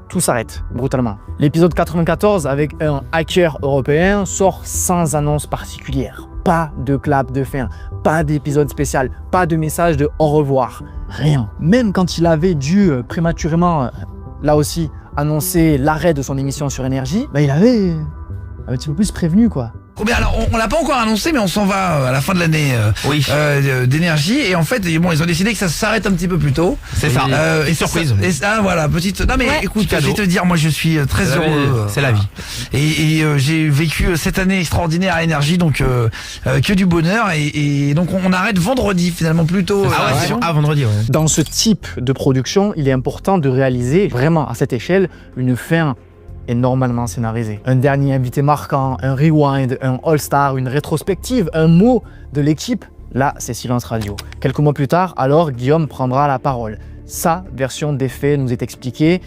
tout s'arrête brutalement. L'épisode 94 avec un hacker européen sort sans annonce particulière. Pas de clap de fin, pas d'épisode spécial, pas de message de au revoir, rien. Même quand il avait dû prématurément, là aussi, annoncer l'arrêt de son émission sur Énergie, il avait un petit peu plus prévenu quoi. Alors, on l'a pas encore annoncé, mais on s'en va à la fin de l'année d'énergie. Et en fait, bon, ils ont décidé que ça s'arrête un petit peu plus tôt. C'est ça. Et surprise. Voilà, petite. Non mais écoute, je vais te dire, moi je suis très heureux. C'est la vie. Et j'ai vécu cette année extraordinaire à énergie, donc que du bonheur. Et donc on arrête vendredi finalement plutôt. Vendredi. Ouais. Dans ce type de production, il est important de réaliser vraiment à cette échelle une fin est normalement scénarisé. Un dernier invité marquant, un rewind, un all-star, une rétrospective, un mot de l'équipe, là c'est silence radio. Quelques mois plus tard, alors Guillaume prendra la parole. Sa version des faits nous est expliquée,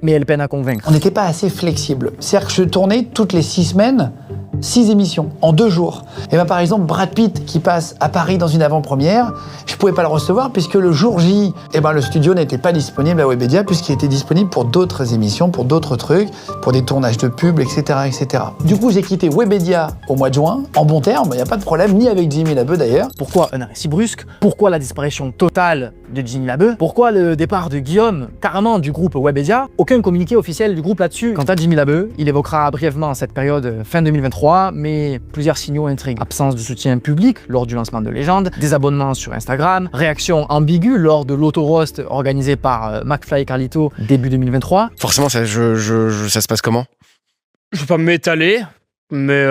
mais elle peine à convaincre. On n'était pas assez flexible. C'est-à-dire que je tournais toutes les 6 semaines, 6 émissions, en 2 jours. Et par exemple, Brad Pitt qui passe à Paris dans une avant-première, je pouvais pas le recevoir puisque le jour J, le studio n'était pas disponible à Webedia puisqu'il était disponible pour d'autres émissions, pour d'autres trucs, pour des tournages de pub, etc., etc. Du coup, j'ai quitté Webedia au mois de juin, en bon terme, il n'y a pas de problème, ni avec Jimmy Labeu d'ailleurs. Pourquoi un arrêt si brusque? Pourquoi la disparition totale de Jimmy Labeu? Pourquoi le départ de Guillaume, carrément du groupe Webedia? Aucun communiqué officiel du groupe là-dessus. Quant à Jimmy Labeu, il évoquera brièvement cette période fin 2023, mais plusieurs signaux intriguent. Absence de soutien public lors du lancement de Légende, désabonnement sur Instagram, réaction ambiguë lors de l'auto-roast organisé par McFly et Carlito début 2023. Forcément, ça se passe comment? Je veux pas m'étaler, mais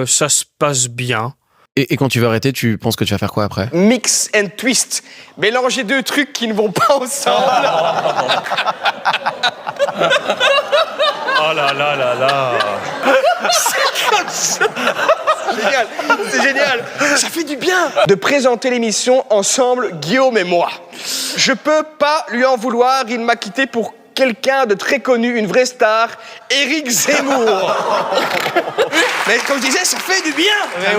ça se passe bien. Et quand tu vas arrêter, tu penses que tu vas faire quoi après? Mix and twist. Mélanger 2 trucs qui ne vont pas ensemble. Oh là là là là. C'est comme ça. Génial, c'est génial. Ça fait du bien de présenter l'émission ensemble, Guillaume et moi. Je peux pas lui en vouloir, il m'a quitté pour quelqu'un de très connu, une vraie star, Éric Zemmour. Mais comme je disais, ça fait du bien.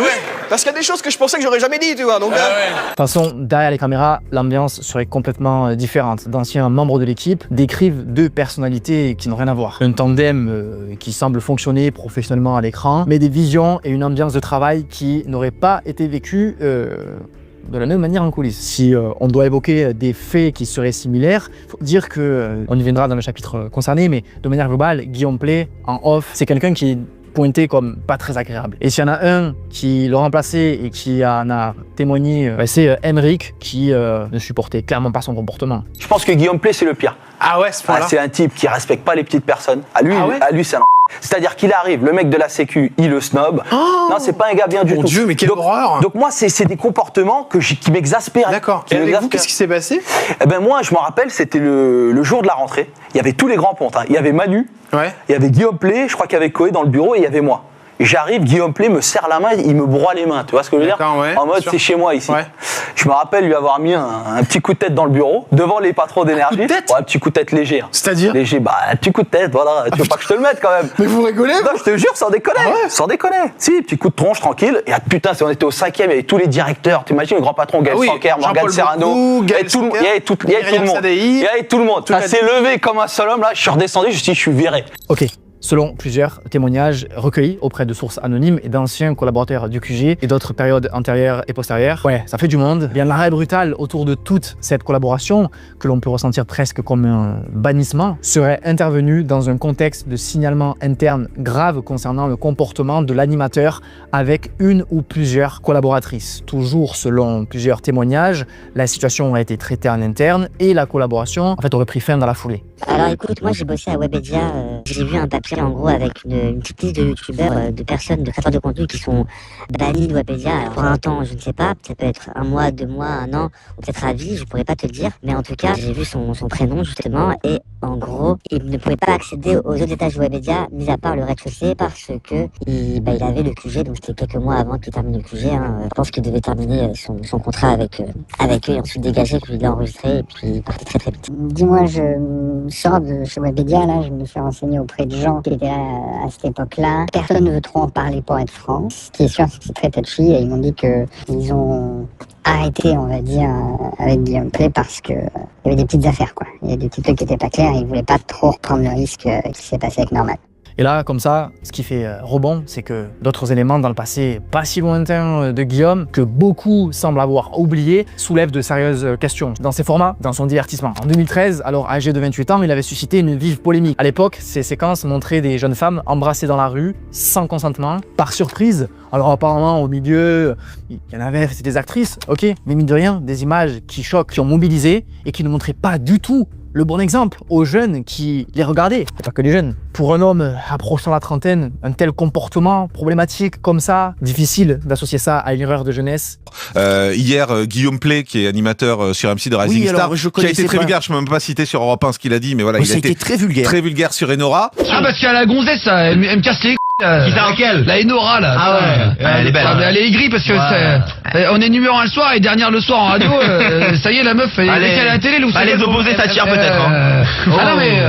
Parce qu'il y a des choses que je pensais que j'aurais jamais dit, tu vois. Donc, De toute façon, derrière les caméras, l'ambiance serait complètement différente. D'anciens membres de l'équipe décrivent 2 personnalités qui n'ont rien à voir. Un tandem qui semble fonctionner professionnellement à l'écran, mais des visions et une ambiance de travail qui n'auraient pas été vécues de la même manière en coulisses. Si on doit évoquer des faits qui seraient similaires, il faut dire que, on y viendra dans le chapitre concerné, mais de manière globale, Guillaume Play, en off, c'est quelqu'un qui est pointé comme pas très agréable. Et s'il y en a un qui l'a remplacé et qui en a témoigné, c'est Emmerich qui ne supportait clairement pas son comportement. Je pense que Guillaume Play, c'est le pire. Ah ouais, ce point-là. C'est un type qui respecte pas les petites personnes. À lui, c'est un C'est-à-dire qu'il arrive, le mec de la sécu, il le snob. Non, c'est pas un gars bien du tout. Mon Dieu, mais quelle horreur. Donc moi, c'est des comportements qui m'exaspèrent. D'accord. Et avec vous, qu'est-ce qui s'est passé? Eh ben moi, je m'en rappelle, c'était le jour de la rentrée. Il y avait tous les grands pontes. Il y avait Manu, il y avait Guillaume Play, je crois qu'il y avait Koé dans le bureau et il y avait moi. J'arrive, Guillaume Play me serre la main, il me broie les mains, tu vois ce que je veux dire? En mode, c'est chez moi ici. Je me rappelle lui avoir mis un petit coup de tête dans le bureau, devant les patrons d'énergie. Un petit coup de tête léger. C'est-à-dire? Léger, un petit coup de tête, voilà. Tu veux pas que je te le mette quand même? Mais vous rigolez? Non, je te jure, sans déconner. Sans déconner. Si, petit coup de tronche, tranquille. Et putain, on était au 5e, il y avait tous les directeurs. T'imagines le grand patron, Gaël Sanker, Morgane Serrano. Il y avait tout le monde. Il y avait tout le monde. Ça s'est levé comme un seul homme, là. Je suis redescendu, je me suis dit, je suis viré. Ok. selon plusieurs témoignages recueillis auprès de sources anonymes et d'anciens collaborateurs du QG et d'autres périodes antérieures et postérieures. Ouais, ça fait du monde. Bien, l'arrêt brutal autour de toute cette collaboration, que l'on peut ressentir presque comme un bannissement, serait intervenu dans un contexte de signalement interne grave concernant le comportement de l'animateur avec une ou plusieurs collaboratrices. Toujours selon plusieurs témoignages, la situation a été traitée en interne et la collaboration en fait aurait pris fin dans la foulée. Alors écoute, moi j'ai bossé à Webedia, j'ai vu un papier en gros avec une petite liste de youtubeurs, de personnes, de créateurs de contenu qui sont bannis de Webedia. Alors, pour un temps, je ne sais pas, ça peut être 1 mois, 2 mois, 1 an, ou peut-être à vie, je pourrais pas te le dire. Mais en tout cas, j'ai vu son prénom justement, et en gros, il ne pouvait pas accéder aux autres étages de Webedia, mis à part le rez-de-chaussée, parce que il avait le QG, donc c'était quelques mois avant qu'il termine le QG. Je pense qu'il devait terminer son contrat avec eux, et ensuite dégager, puis il l'a enregistré, et puis il partait très très vite. Dis-moi, je sors de chez Webedia, là, je me suis renseigné auprès de gens qui étaient là à cette époque-là. Personne ne veut trop en parler pour être franc. Ce qui est sûr, c'est que c'est très touchy, et ils m'ont dit qu'ils ont arrêté, on va dire, avec Guillaume Play parce que il y avait des petites affaires, quoi. Il y a des petits trucs qui étaient pas clairs, et ils voulaient pas trop reprendre le risque qui s'est passé avec Normal. Et là, comme ça, ce qui fait rebond, c'est que d'autres éléments dans le passé pas si lointain de Guillaume, que beaucoup semblent avoir oublié, soulèvent de sérieuses questions. Dans ses formats, dans son divertissement. En 2013, alors âgé de 28 ans, il avait suscité une vive polémique. À l'époque, ces séquences montraient des jeunes femmes embrassées dans la rue, sans consentement, par surprise. Alors apparemment, au milieu, il y en avait, c'était des actrices, ok, mais mine de rien, des images qui choquent, qui ont mobilisé et qui ne montraient pas du tout le bon exemple aux jeunes qui les regardaient, et pas que les jeunes. Pour un homme approchant la trentaine, un tel comportement problématique comme ça, difficile d'associer ça à une erreur de jeunesse. Hier, Guillaume Play, qui est animateur sur MC de Rising Star, qui a été très vulgaire, je ne peux même pas citer sur Europe 1 ce qu'il a dit, mais voilà, il a été très vulgaire. Très vulgaire sur Enora. Ah, parce qu'à la gonzesse, elle me casse les Qui ça, laquelle? La Enora, là. Ah ouais. Elle est belle. Elle est aigrie parce que on est numéro 1 le soir et dernière le soir en radio. Ça y est, la meuf, elle est à la télé. Les opposés s'attirent peut-être. Ah non, mais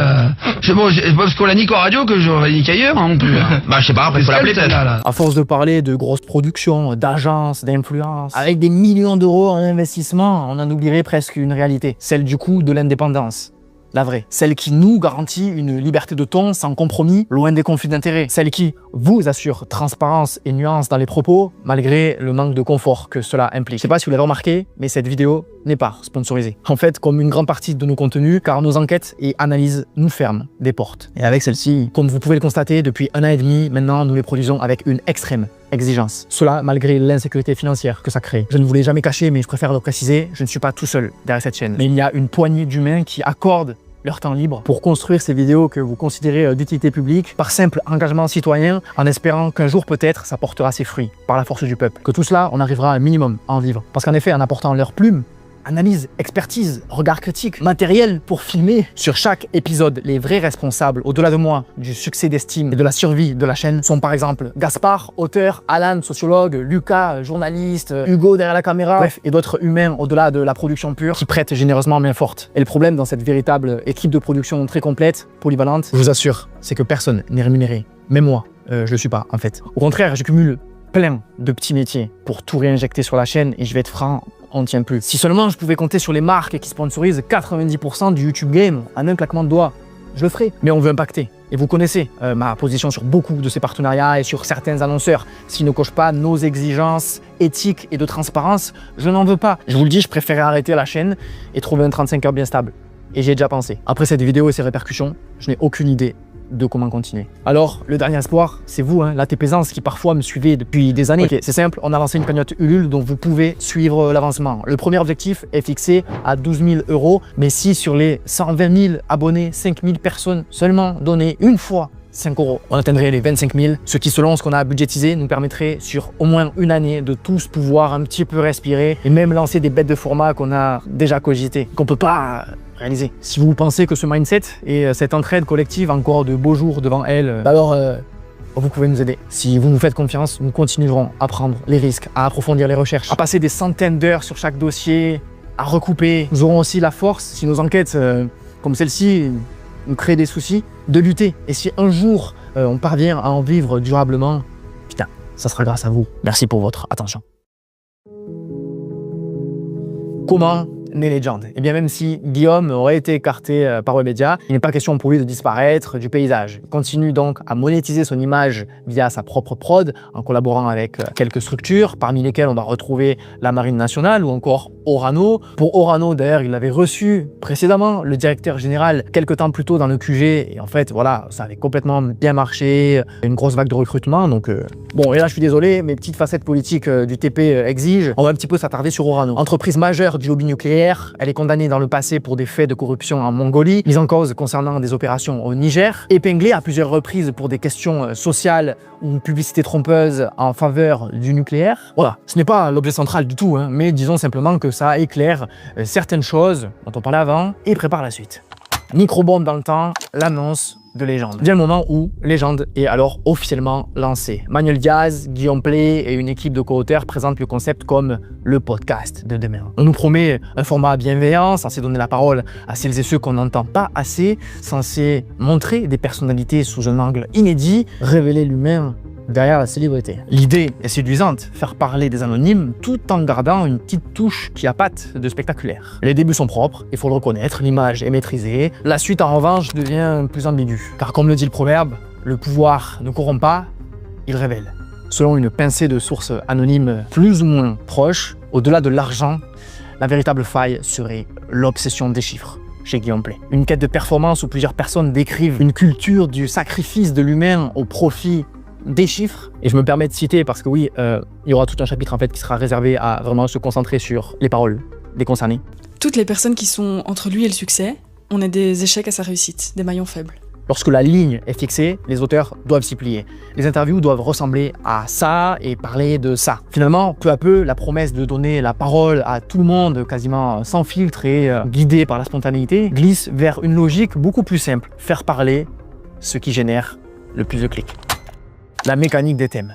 c'est parce qu'on l'a nique en radio que je la nique ailleurs, non plus. Bah, je sais pas, après, faut l'appeler peut-être. À force de parler de grosses productions, d'agences, d'influence, avec des millions d'euros en investissement, on en oublierait presque une réalité. Celle du coût de l'indépendance. La vraie. Celle qui nous garantit une liberté de ton sans compromis, loin des conflits d'intérêts. Celle qui vous assure transparence et nuance dans les propos, malgré le manque de confort que cela implique. Je sais pas si vous l'avez remarqué, mais cette vidéo n'est pas sponsorisée. En fait, comme une grande partie de nos contenus, car nos enquêtes et analyses nous ferment des portes. Et avec celle-ci, comme vous pouvez le constater, depuis 1 an et demi, maintenant, nous les produisons avec une extrême exigence. Cela malgré l'insécurité financière que ça crée. Je ne vous l'ai jamais caché, mais je préfère le préciser, je ne suis pas tout seul derrière cette chaîne. Mais il y a une poignée d'humains qui accordent leur temps libre pour construire ces vidéos que vous considérez d'utilité publique par simple engagement citoyen, en espérant qu'un jour peut-être ça portera ses fruits par la force du peuple. Que tout cela, on arrivera un minimum à en vivre. Parce qu'en effet, en apportant leur plume, analyse, expertise, regard critique, matériel pour filmer sur chaque épisode. Les vrais responsables, au-delà de moi, du succès d'estime et de la survie de la chaîne sont par exemple Gaspard, auteur, Alan, sociologue, Lucas, journaliste, Hugo derrière la caméra, bref, et d'autres humains au-delà de la production pure qui prêtent généreusement main forte. Et le problème dans cette véritable équipe de production très complète, polyvalente, je vous assure, c'est que personne n'est rémunéré. Même moi, je le suis pas en fait. Au contraire, je cumule plein de petits métiers pour tout réinjecter sur la chaîne et je vais être franc, on ne tient plus. Si seulement je pouvais compter sur les marques qui sponsorisent 90% du YouTube Game en un claquement de doigts, je le ferais. Mais on veut impacter. Et vous connaissez ma position sur beaucoup de ces partenariats et sur certains annonceurs. S'ils ne cochent pas nos exigences éthiques et de transparence, je n'en veux pas. Je vous le dis, je préférais arrêter la chaîne et trouver un 35 heures bien stable. Et j'y ai déjà pensé. Après cette vidéo et ses répercussions, je n'ai aucune idée de comment continuer. Alors, le dernier espoir, c'est vous, la TPaisance, qui parfois me suivez depuis des années. Ok, c'est simple, on a lancé une cagnotte Ulule dont vous pouvez suivre l'avancement. Le premier objectif est fixé à 12 000 €, mais si sur les 120 000 abonnés, 5 000 personnes seulement donnaient une fois 5 €, on atteindrait les 25 000, ce qui, selon ce qu'on a budgétisé, nous permettrait sur au moins une année de tous pouvoir un petit peu respirer et même lancer des bêtes de format qu'on a déjà cogité, qu'on peut pas réaliser. Si vous pensez que ce mindset et cette entraide collective a encore de beaux jours devant elle, alors vous pouvez nous aider. Si vous nous faites confiance, nous continuerons à prendre les risques, à approfondir les recherches, à passer des centaines d'heures sur chaque dossier, à recouper. Nous aurons aussi la force, si nos enquêtes comme celle-ci nous créent des soucis, de lutter. Et si un jour on parvient à en vivre durablement, putain, ça sera grâce à vous. Merci pour votre attention. Comment né légende. Et bien même si Guillaume aurait été écarté par Webedia, il n'est pas question pour lui de disparaître du paysage. Il continue donc à monétiser son image via sa propre prod, en collaborant avec quelques structures, parmi lesquelles on va retrouver la Marine nationale ou encore Orano. Pour Orano, d'ailleurs, il avait reçu précédemment le directeur général quelques temps plus tôt dans le QG, et en fait, voilà, ça avait complètement bien marché, une grosse vague de recrutement, donc bon, et là, je suis désolé, mes petites facettes politiques du TP exigent, on va un petit peu s'attarder sur Orano. Entreprise majeure du lobby nucléaire, elle est condamnée dans le passé pour des faits de corruption en Mongolie, mise en cause concernant des opérations au Niger, épinglée à plusieurs reprises pour des questions sociales ou publicité trompeuse en faveur du nucléaire. Voilà, ce n'est pas l'objet central du tout, mais disons simplement que ça éclaire certaines choses dont on parlait avant et prépare la suite. Microbombe dans le temps, l'annonce de Légende. Vient le moment où Légende est alors officiellement lancé. Manuel Diaz, Guillaume Play et une équipe de co-auteurs présentent le concept comme le podcast de demain. On nous promet un format bienveillant, censé donner la parole à celles et ceux qu'on n'entend pas assez, censé montrer des personnalités sous un angle inédit, révéler l'humain derrière la célébrité. L'idée est séduisante, faire parler des anonymes tout en gardant une petite touche qui appâte de spectaculaire. Les débuts sont propres, il faut le reconnaître, l'image est maîtrisée. La suite en revanche devient plus ambiguë. Car comme le dit le proverbe, le pouvoir ne corrompt pas, il révèle. Selon une pincée de sources anonymes plus ou moins proches, au-delà de l'argent, la véritable faille serait l'obsession des chiffres chez Guillaume Play. Une quête de performance où plusieurs personnes décrivent une culture du sacrifice de l'humain au profit des chiffres. Et je me permets de citer parce que oui, il y aura tout un chapitre en fait qui sera réservé à vraiment se concentrer sur les paroles des concernés. Toutes les personnes qui sont entre lui et le succès, on a des échecs à sa réussite, des maillons faibles. Lorsque la ligne est fixée, les auteurs doivent s'y plier. Les interviews doivent ressembler à ça et parler de ça. Finalement, peu à peu, la promesse de donner la parole à tout le monde, quasiment sans filtre et guidé par la spontanéité, glisse vers une logique beaucoup plus simple. Faire parler ce qui génère le plus de clics. La mécanique des thèmes.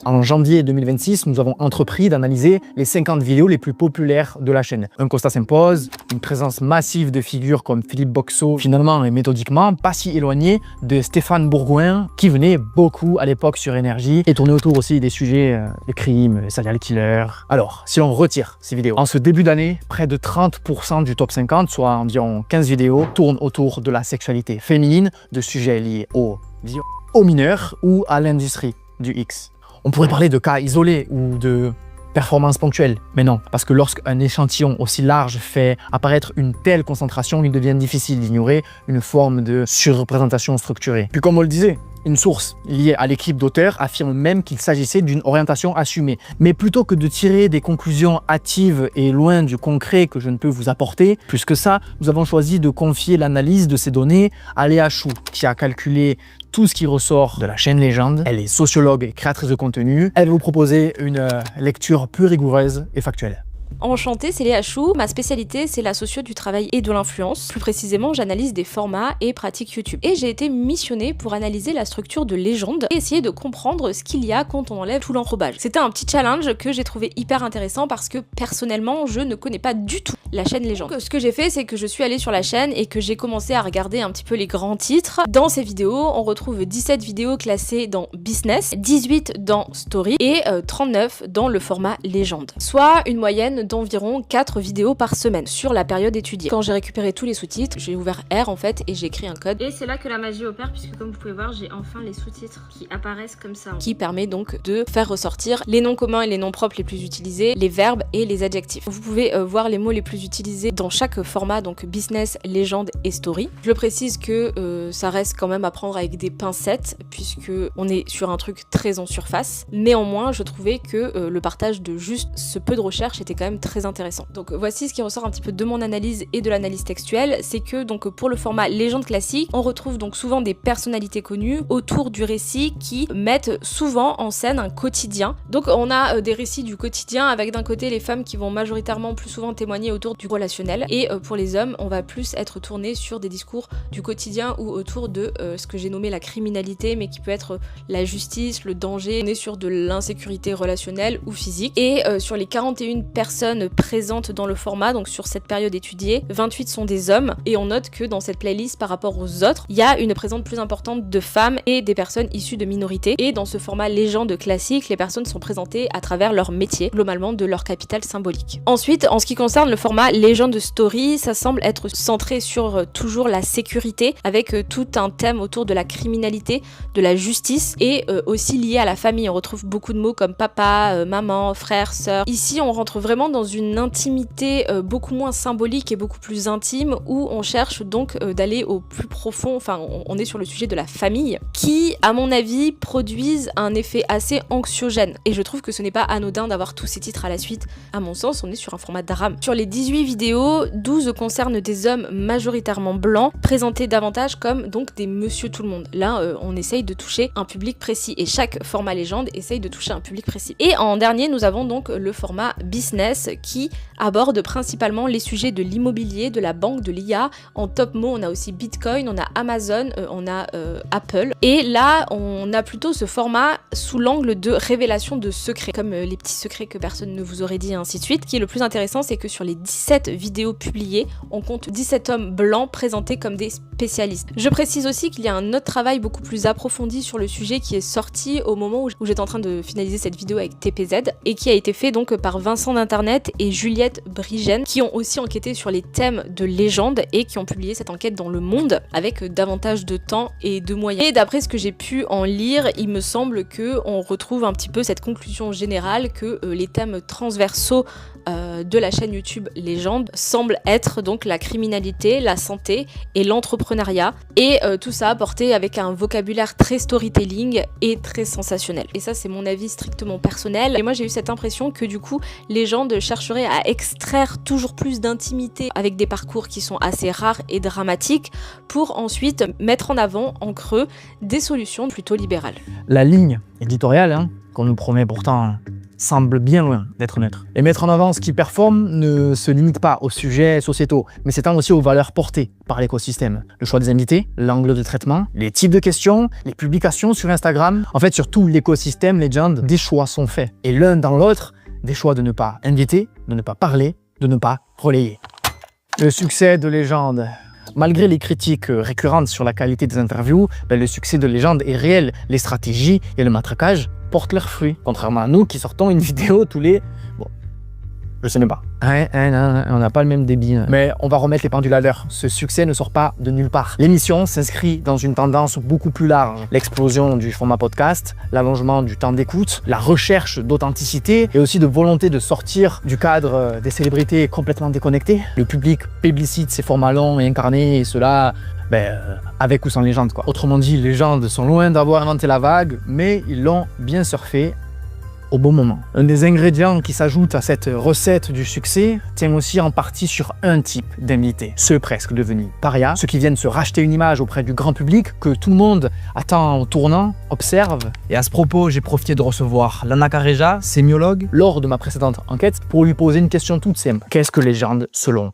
En janvier 2026, nous avons entrepris d'analyser les 50 vidéos les plus populaires de la chaîne. Un constat s'impose, une présence massive de figures comme Philippe Boxo, finalement et méthodiquement, pas si éloigné de Stéphane Bourgoin, qui venait beaucoup à l'époque sur Énergie, et tournait autour aussi des sujets de crimes, serial killers. Alors, si l'on retire ces vidéos, en ce début d'année, près de 30% du top 50, soit environ 15 vidéos, tournent autour de la sexualité féminine, de sujets liés aux mineurs ou à l'industrie du X. On pourrait parler de cas isolés ou de performances ponctuelles, mais non, parce que lorsqu'un échantillon aussi large fait apparaître une telle concentration, il devient difficile d'ignorer une forme de surreprésentation structurée. Puis comme on le disait, une source liée à l'équipe d'auteurs affirme même qu'il s'agissait d'une orientation assumée. Mais plutôt que de tirer des conclusions hâtives et loin du concret que je ne peux vous apporter, plus que ça, nous avons choisi de confier l'analyse de ces données à Léa Chou, qui a calculé tout ce qui ressort de la chaîne Légende. Elle est sociologue et créatrice de contenu. Elle va vous proposer une lecture plus rigoureuse et factuelle. Enchantée, c'est Léa Chou. Ma spécialité, c'est la socio du travail et de l'influence. Plus précisément, j'analyse des formats et pratiques YouTube. Et j'ai été missionnée pour analyser la structure de Légende et essayer de comprendre ce qu'il y a quand on enlève tout l'enrobage. C'était un petit challenge que j'ai trouvé hyper intéressant parce que personnellement, je ne connais pas du tout la chaîne Légende. Ce que j'ai fait, c'est que je suis allée sur la chaîne et que j'ai commencé à regarder un petit peu les grands titres. Dans ces vidéos, on retrouve 17 vidéos classées dans Business, 18 dans Story et 39 dans le format Légende. Soit une moyenne d'environ 4 vidéos par semaine sur la période étudiée. Quand j'ai récupéré tous les sous-titres, j'ai ouvert R en fait et j'ai écrit un code. Et c'est là que la magie opère puisque comme vous pouvez voir, j'ai enfin les sous-titres qui apparaissent comme ça. Qui permet donc de faire ressortir les noms communs et les noms propres les plus utilisés, les verbes et les adjectifs. Vous pouvez voir les mots les plus utilisés dans chaque format, donc Business, Légende et Story. Je le précise que ça reste quand même à prendre avec des pincettes puisque on est sur un truc très en surface. Néanmoins, je trouvais que le partage de juste ce peu de recherche était quand même très intéressant. Donc voici ce qui ressort un petit peu de mon analyse et de l'analyse textuelle, c'est que donc pour le format Légende classique, on retrouve donc souvent des personnalités connues autour du récit qui mettent souvent en scène un quotidien. Donc on a des récits du quotidien avec d'un côté les femmes qui vont majoritairement plus souvent témoigner autour du relationnel et pour les hommes, on va plus être tourné sur des discours du quotidien ou autour de ce que j'ai nommé la criminalité mais qui peut être la justice, le danger. On est sur de l'insécurité relationnelle ou physique et sur les 41 personnes présentes dans le format, donc sur cette période étudiée, 28 sont des hommes et on note que dans cette playlist par rapport aux autres, il y a une présence plus importante de femmes et des personnes issues de minorités et dans ce format Légende classique, les personnes sont présentées à travers leur métier, globalement de leur capital symbolique. Ensuite, en ce qui concerne le format format Legend Story, ça semble être centré sur toujours la sécurité, avec tout un thème autour de la criminalité, de la justice, et aussi lié à la famille. On retrouve beaucoup de mots comme papa, maman, frère, sœur. Ici, on rentre vraiment dans une intimité beaucoup moins symbolique et beaucoup plus intime, où on cherche donc d'aller au plus profond. Enfin, on est sur le sujet de la famille, qui, à mon avis, produisent un effet assez anxiogène. Et je trouve que ce n'est pas anodin d'avoir tous ces titres à la suite. À mon sens, on est sur un format drame. Sur les 18 vidéos, 12 concernent des hommes majoritairement blancs, présentés davantage comme donc des monsieur tout le monde. Là, on essaye de toucher un public précis, et chaque format légende essaye de toucher un public précis. Et en dernier, nous avons donc le format business, qui aborde principalement les sujets de l'immobilier, de la banque, de l'IA. En top mots, on a aussi Bitcoin, on a Amazon, on a Apple. Et là, on a plutôt ce format sous l'angle de révélation de secrets, comme les petits secrets que personne ne vous aurait dit, et ainsi de suite. Ce qui est le plus intéressant, c'est que sur les 17 vidéos publiées, on compte 17 hommes blancs présentés comme des spécialistes. Je précise aussi qu'il y a un autre travail beaucoup plus approfondi sur le sujet qui est sorti au moment où j'étais en train de finaliser cette vidéo avec TPZ, et qui a été fait donc par Vincent d'Internet et Juliette Brigène, qui ont aussi enquêté sur les thèmes de légende et qui ont publié cette enquête dans Le Monde avec davantage de temps et de moyens. Et d'après ce que j'ai pu en lire, il me semble que on retrouve un petit peu cette conclusion générale que les thèmes transversaux de la chaîne YouTube Légende semblent être donc la criminalité, la santé et l'entrepreneuriat, et tout ça apporté avec un vocabulaire très storytelling et très sensationnel. Et ça, c'est mon avis strictement personnel, et moi j'ai eu cette impression que du coup Légende chercherait à extraire toujours plus d'intimité avec des parcours qui sont assez rares et dramatiques, pour ensuite mettre en avant en creux des solutions plutôt libérales. La ligne éditoriale qu'on nous promet pourtant semble bien loin d'être neutre. Et mettre en avant ce qui performe ne se limite pas aux sujets sociétaux, mais s'étend aussi aux valeurs portées par l'écosystème. Le choix des invités, l'angle de traitement, les types de questions, les publications sur Instagram. En fait, sur tout l'écosystème Legend, des choix sont faits. Et l'un dans l'autre, des choix de ne pas inviter, de ne pas parler, de ne pas relayer. Le succès de Legend. Malgré les critiques récurrentes sur la qualité des interviews, le succès de Legend est réel. Les stratégies et le matraquage portent leurs fruits. Contrairement à nous qui sortons une vidéo tous les... Bon, je sais même pas. On n'a pas le même débit. Mais on va remettre les pendules à l'heure. Ce succès ne sort pas de nulle part. L'émission s'inscrit dans une tendance beaucoup plus large. L'explosion du format podcast, l'allongement du temps d'écoute, la recherche d'authenticité et aussi de volonté de sortir du cadre des célébrités complètement déconnectées. Le public plébiscite ces formats longs et incarnés, et cela... avec ou sans Légende, quoi. Autrement dit, Légende sont loin d'avoir inventé la vague, mais ils l'ont bien surfé au bon moment. Un des ingrédients qui s'ajoute à cette recette du succès tient aussi en partie sur un type d'invités, ceux presque devenus parias, ceux qui viennent se racheter une image auprès du grand public que tout le monde attend au tournant, observe. Et à ce propos, j'ai profité de recevoir Lana Kareja, sémiologue, lors de ma précédente enquête, pour lui poser une question toute simple. Qu'est-ce que Légende selon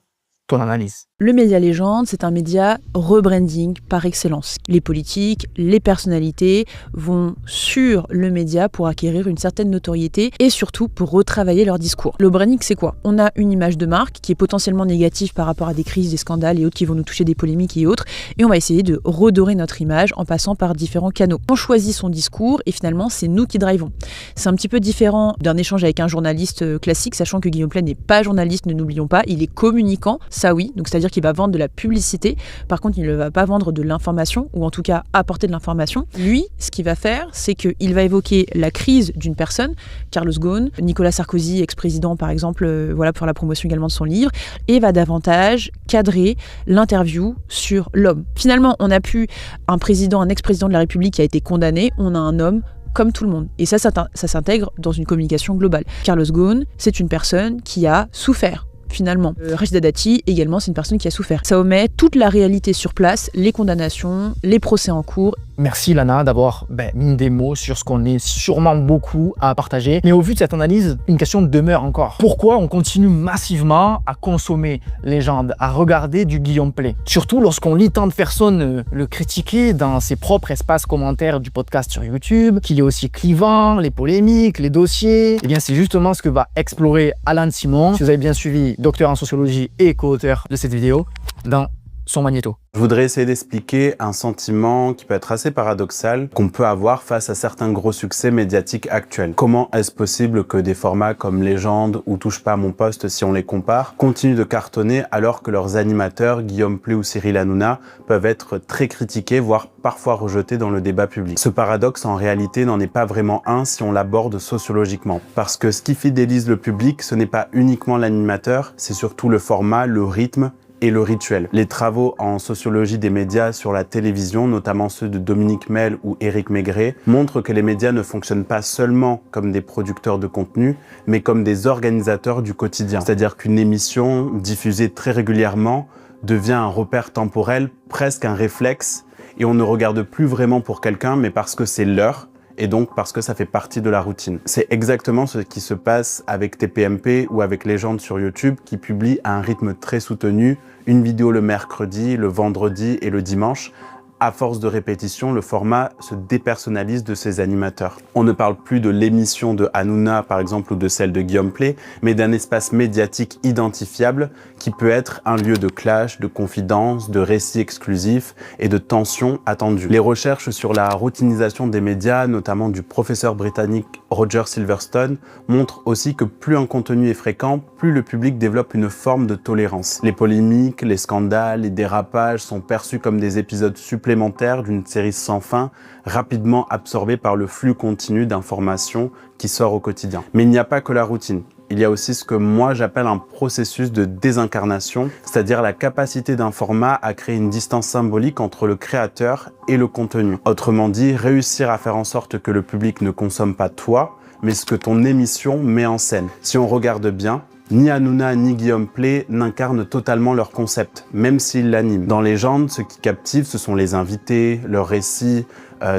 ton analyse? Le média Légende, c'est un média rebranding par excellence. Les politiques, les personnalités vont sur le média pour acquérir une certaine notoriété et surtout pour retravailler leur discours. Le branding, c'est quoi? On a une image de marque qui est potentiellement négative par rapport à des crises, des scandales et autres qui vont nous toucher, des polémiques et autres, et on va essayer de redorer notre image en passant par différents canaux. On choisit son discours et finalement, c'est nous qui drivons. C'est un petit peu différent d'un échange avec un journaliste classique, sachant que Guillaume Pley n'est pas journaliste, ne l'oublions pas, il est communicant, ça oui, donc c'est-à-dire qu'il va vendre de la publicité, par contre il ne va pas vendre de l'information, ou en tout cas apporter de l'information. Lui, ce qu'il va faire, c'est qu'il va évoquer la crise d'une personne, Carlos Ghosn, Nicolas Sarkozy, ex-président par exemple, voilà, pour la promotion également de son livre, et va davantage cadrer l'interview sur l'homme. Finalement, on n'a plus un président, un ex-président de la République qui a été condamné, on a un homme comme tout le monde. Et ça s'intègre dans une communication globale. Carlos Ghosn, c'est une personne qui a souffert. Finalement, Rachida Dati, également, c'est une personne qui a souffert. Ça omet toute la réalité sur place, les condamnations, les procès en cours. Merci Lana d'avoir mis des mots sur ce qu'on est sûrement beaucoup à partager. Mais au vu de cette analyse, une question demeure encore. Pourquoi on continue massivement à consommer Légende, à regarder du Guillaume Pley? Surtout lorsqu'on lit tant de personnes le critiquer dans ses propres espaces commentaires du podcast sur YouTube, qu'il est aussi clivant, les polémiques, les dossiers. Eh bien, c'est justement ce que va explorer Alan Simon, si vous avez bien suivi, docteur en sociologie et co-auteur de cette vidéo, dans son magnéto. Je voudrais essayer d'expliquer un sentiment qui peut être assez paradoxal qu'on peut avoir face à certains gros succès médiatiques actuels. Comment est-ce possible que des formats comme Légende ou Touche pas à mon poste, si on les compare, continuent de cartonner alors que leurs animateurs, Guillaume Play ou Cyril Hanouna, peuvent être très critiqués, voire parfois rejetés dans le débat public. Ce paradoxe, en réalité, n'en est pas vraiment un si on l'aborde sociologiquement. Parce que ce qui fidélise le public, ce n'est pas uniquement l'animateur, c'est surtout le format, le rythme, et le rituel. Les travaux en sociologie des médias sur la télévision, notamment ceux de Dominique Mel ou Éric Maigret, montrent que les médias ne fonctionnent pas seulement comme des producteurs de contenu, mais comme des organisateurs du quotidien. C'est-à-dire qu'une émission diffusée très régulièrement devient un repère temporel, presque un réflexe, et on ne regarde plus vraiment pour quelqu'un, mais parce que c'est l'heure, et donc parce que ça fait partie de la routine. C'est exactement ce qui se passe avec TPMP ou avec Légende sur YouTube qui publie à un rythme très soutenu, une vidéo le mercredi, le vendredi et le dimanche. À force de répétition, le format se dépersonnalise de ses animateurs. On ne parle plus de l'émission de Hanouna, par exemple, ou de celle de Guillaume Play, mais d'un espace médiatique identifiable qui peut être un lieu de clash, de confidence, de récits exclusifs et de tensions attendues. Les recherches sur la routinisation des médias, notamment du professeur britannique Roger Silverstone, montrent aussi que plus un contenu est fréquent, plus le public développe une forme de tolérance. Les polémiques, les scandales, les dérapages sont perçus comme des épisodes supplémentaires d'une série sans fin, rapidement absorbée par le flux continu d'informations qui sort au quotidien. Mais il n'y a pas que la routine. Il y a aussi ce que moi j'appelle un processus de désincarnation, c'est-à-dire la capacité d'un format à créer une distance symbolique entre le créateur et le contenu. Autrement dit, réussir à faire en sorte que le public ne consomme pas toi, mais ce que ton émission met en scène. Si on regarde bien, ni Hanouna ni Guillaume Play n'incarnent totalement leur concept, même s'ils l'animent. Dans Légende, ce qui captive, ce sont les invités, leurs récits,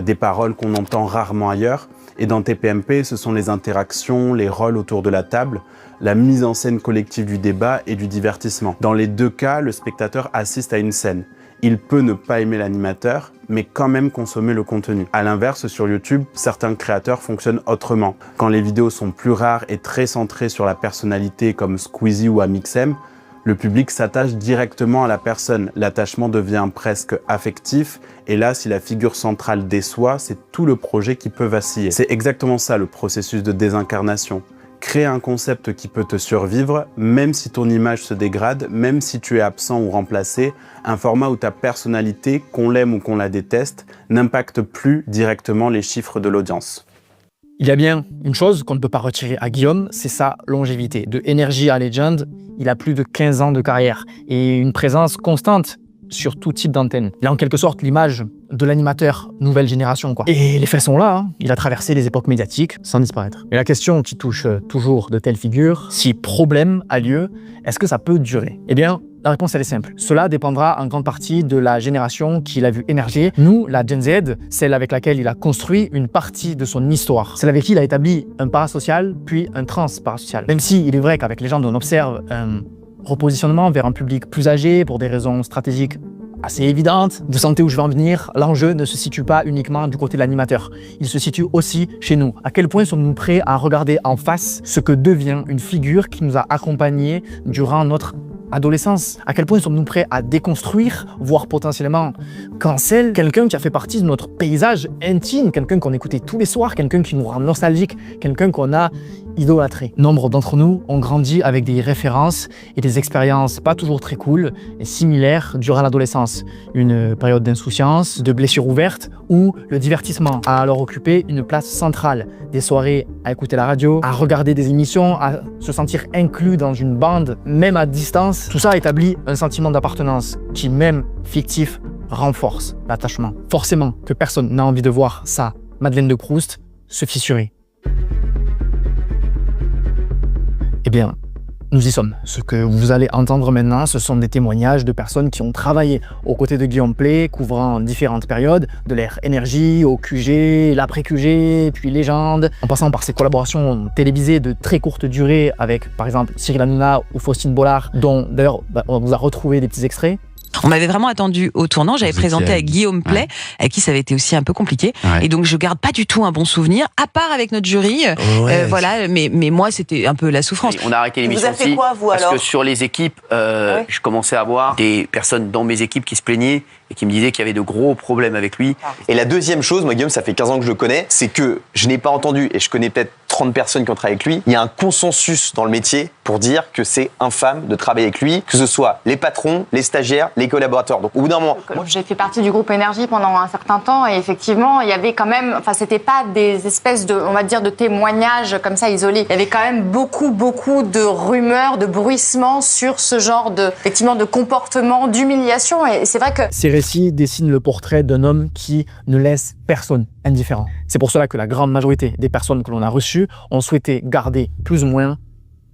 des paroles qu'on entend rarement ailleurs. Et dans TPMP, ce sont les interactions, les rôles autour de la table, la mise en scène collective du débat et du divertissement. Dans les deux cas, le spectateur assiste à une scène. Il peut ne pas aimer l'animateur, mais quand même consommer le contenu. À l'inverse, sur YouTube, certains créateurs fonctionnent autrement. Quand les vidéos sont plus rares et très centrées sur la personnalité comme Squeezie ou Amixem, le public s'attache directement à la personne. L'attachement devient presque affectif. Et là, si la figure centrale déçoit, c'est tout le projet qui peut vaciller. C'est exactement ça le processus de désincarnation. Créer un concept qui peut te survivre, même si ton image se dégrade, même si tu es absent ou remplacé, un format où ta personnalité, qu'on l'aime ou qu'on la déteste, n'impacte plus directement les chiffres de l'audience. Il y a bien une chose qu'on ne peut pas retirer à Guillaume, c'est sa longévité. De Energy à Legend, il a plus de 15 ans de carrière et une présence constante sur tout type d'antenne. Il a en quelque sorte l'image de l'animateur nouvelle génération, quoi. Et les faits sont là, hein. Il a traversé les époques médiatiques sans disparaître. Et la question qui touche toujours de telles figures, si problème a lieu, est-ce que ça peut durer? Eh bien, la réponse elle est simple. Cela dépendra en grande partie de la génération qu'il a vu émerger. Nous, la Gen Z, celle avec laquelle il a construit une partie de son histoire. Celle avec qui il a établi un parasocial, puis un transparasocial. Même si il est vrai qu'avec Légende, on observe un repositionnement vers un public plus âgé pour des raisons stratégiques assez évidentes. Vous sentez où je veux en venir? L'enjeu ne se situe pas uniquement du côté de l'animateur. Il se situe aussi chez nous. À quel point sommes-nous prêts à regarder en face ce que devient une figure qui nous a accompagnés durant notre adolescence? À quel point sommes-nous prêts à déconstruire, voire potentiellement cancel, quelqu'un qui a fait partie de notre paysage intime, quelqu'un qu'on écoutait tous les soirs, quelqu'un qui nous rend nostalgique, quelqu'un qu'on a idolâtré? Nombre d'entre nous ont grandi avec des références et des expériences pas toujours très cool et similaires durant l'adolescence. Une période d'insouciance, de blessures ouvertes où le divertissement a alors occupé une place centrale. Des soirées à écouter la radio, à regarder des émissions, à se sentir inclus dans une bande, même à distance. Tout ça établit un sentiment d'appartenance qui, même fictif, renforce l'attachement. Forcément que personne n'a envie de voir sa Madeleine de Proust se fissurer. Eh bien, nous y sommes. Ce que vous allez entendre maintenant, ce sont des témoignages de personnes qui ont travaillé aux côtés de Guillaume Play, couvrant différentes périodes, de l'ère Énergie au QG, l'après-QG, puis Légende, en passant par ses collaborations télévisées de très courte durée avec, par exemple, Cyril Hanouna ou Faustine Bollard, dont d'ailleurs on vous a retrouvé des petits extraits. On m'avait vraiment attendu au tournant, j'avais présenté avec Guillaume Play, avec qui ça avait été aussi un peu compliqué. Et donc je garde pas du tout un bon souvenir, à part avec notre jury. Voilà, mais moi c'était un peu la souffrance. On a arrêté l'émission aussi, quoi, vous, parce alors que sur les équipes, je commençais à voir des personnes dans mes équipes qui se plaignaient et qui me disaient qu'il y avait de gros problèmes avec lui. Et la deuxième chose, moi Guillaume, ça fait 15 ans que je le connais, c'est que je n'ai pas entendu, et je connais peut-être 30 personnes qui ont travaillé avec lui, il y a un consensus dans le métier pour dire que c'est infâme de travailler avec lui, que ce soit les patrons, les stagiaires, les collaborateurs. Donc au bout d'un moment... J'ai fait partie du groupe Énergie pendant un certain temps, et effectivement, il y avait quand même... Enfin, c'était pas des espèces de, on va dire, de témoignages comme ça isolés. Il y avait quand même beaucoup de rumeurs, de bruissements sur ce genre effectivement, de comportement, d'humiliation. Et c'est vrai que... Ces récits dessinent le portrait d'un homme qui ne laisse personne indifférent. C'est pour cela que la grande majorité des personnes que l'on a reçues ont souhaité garder plus ou moins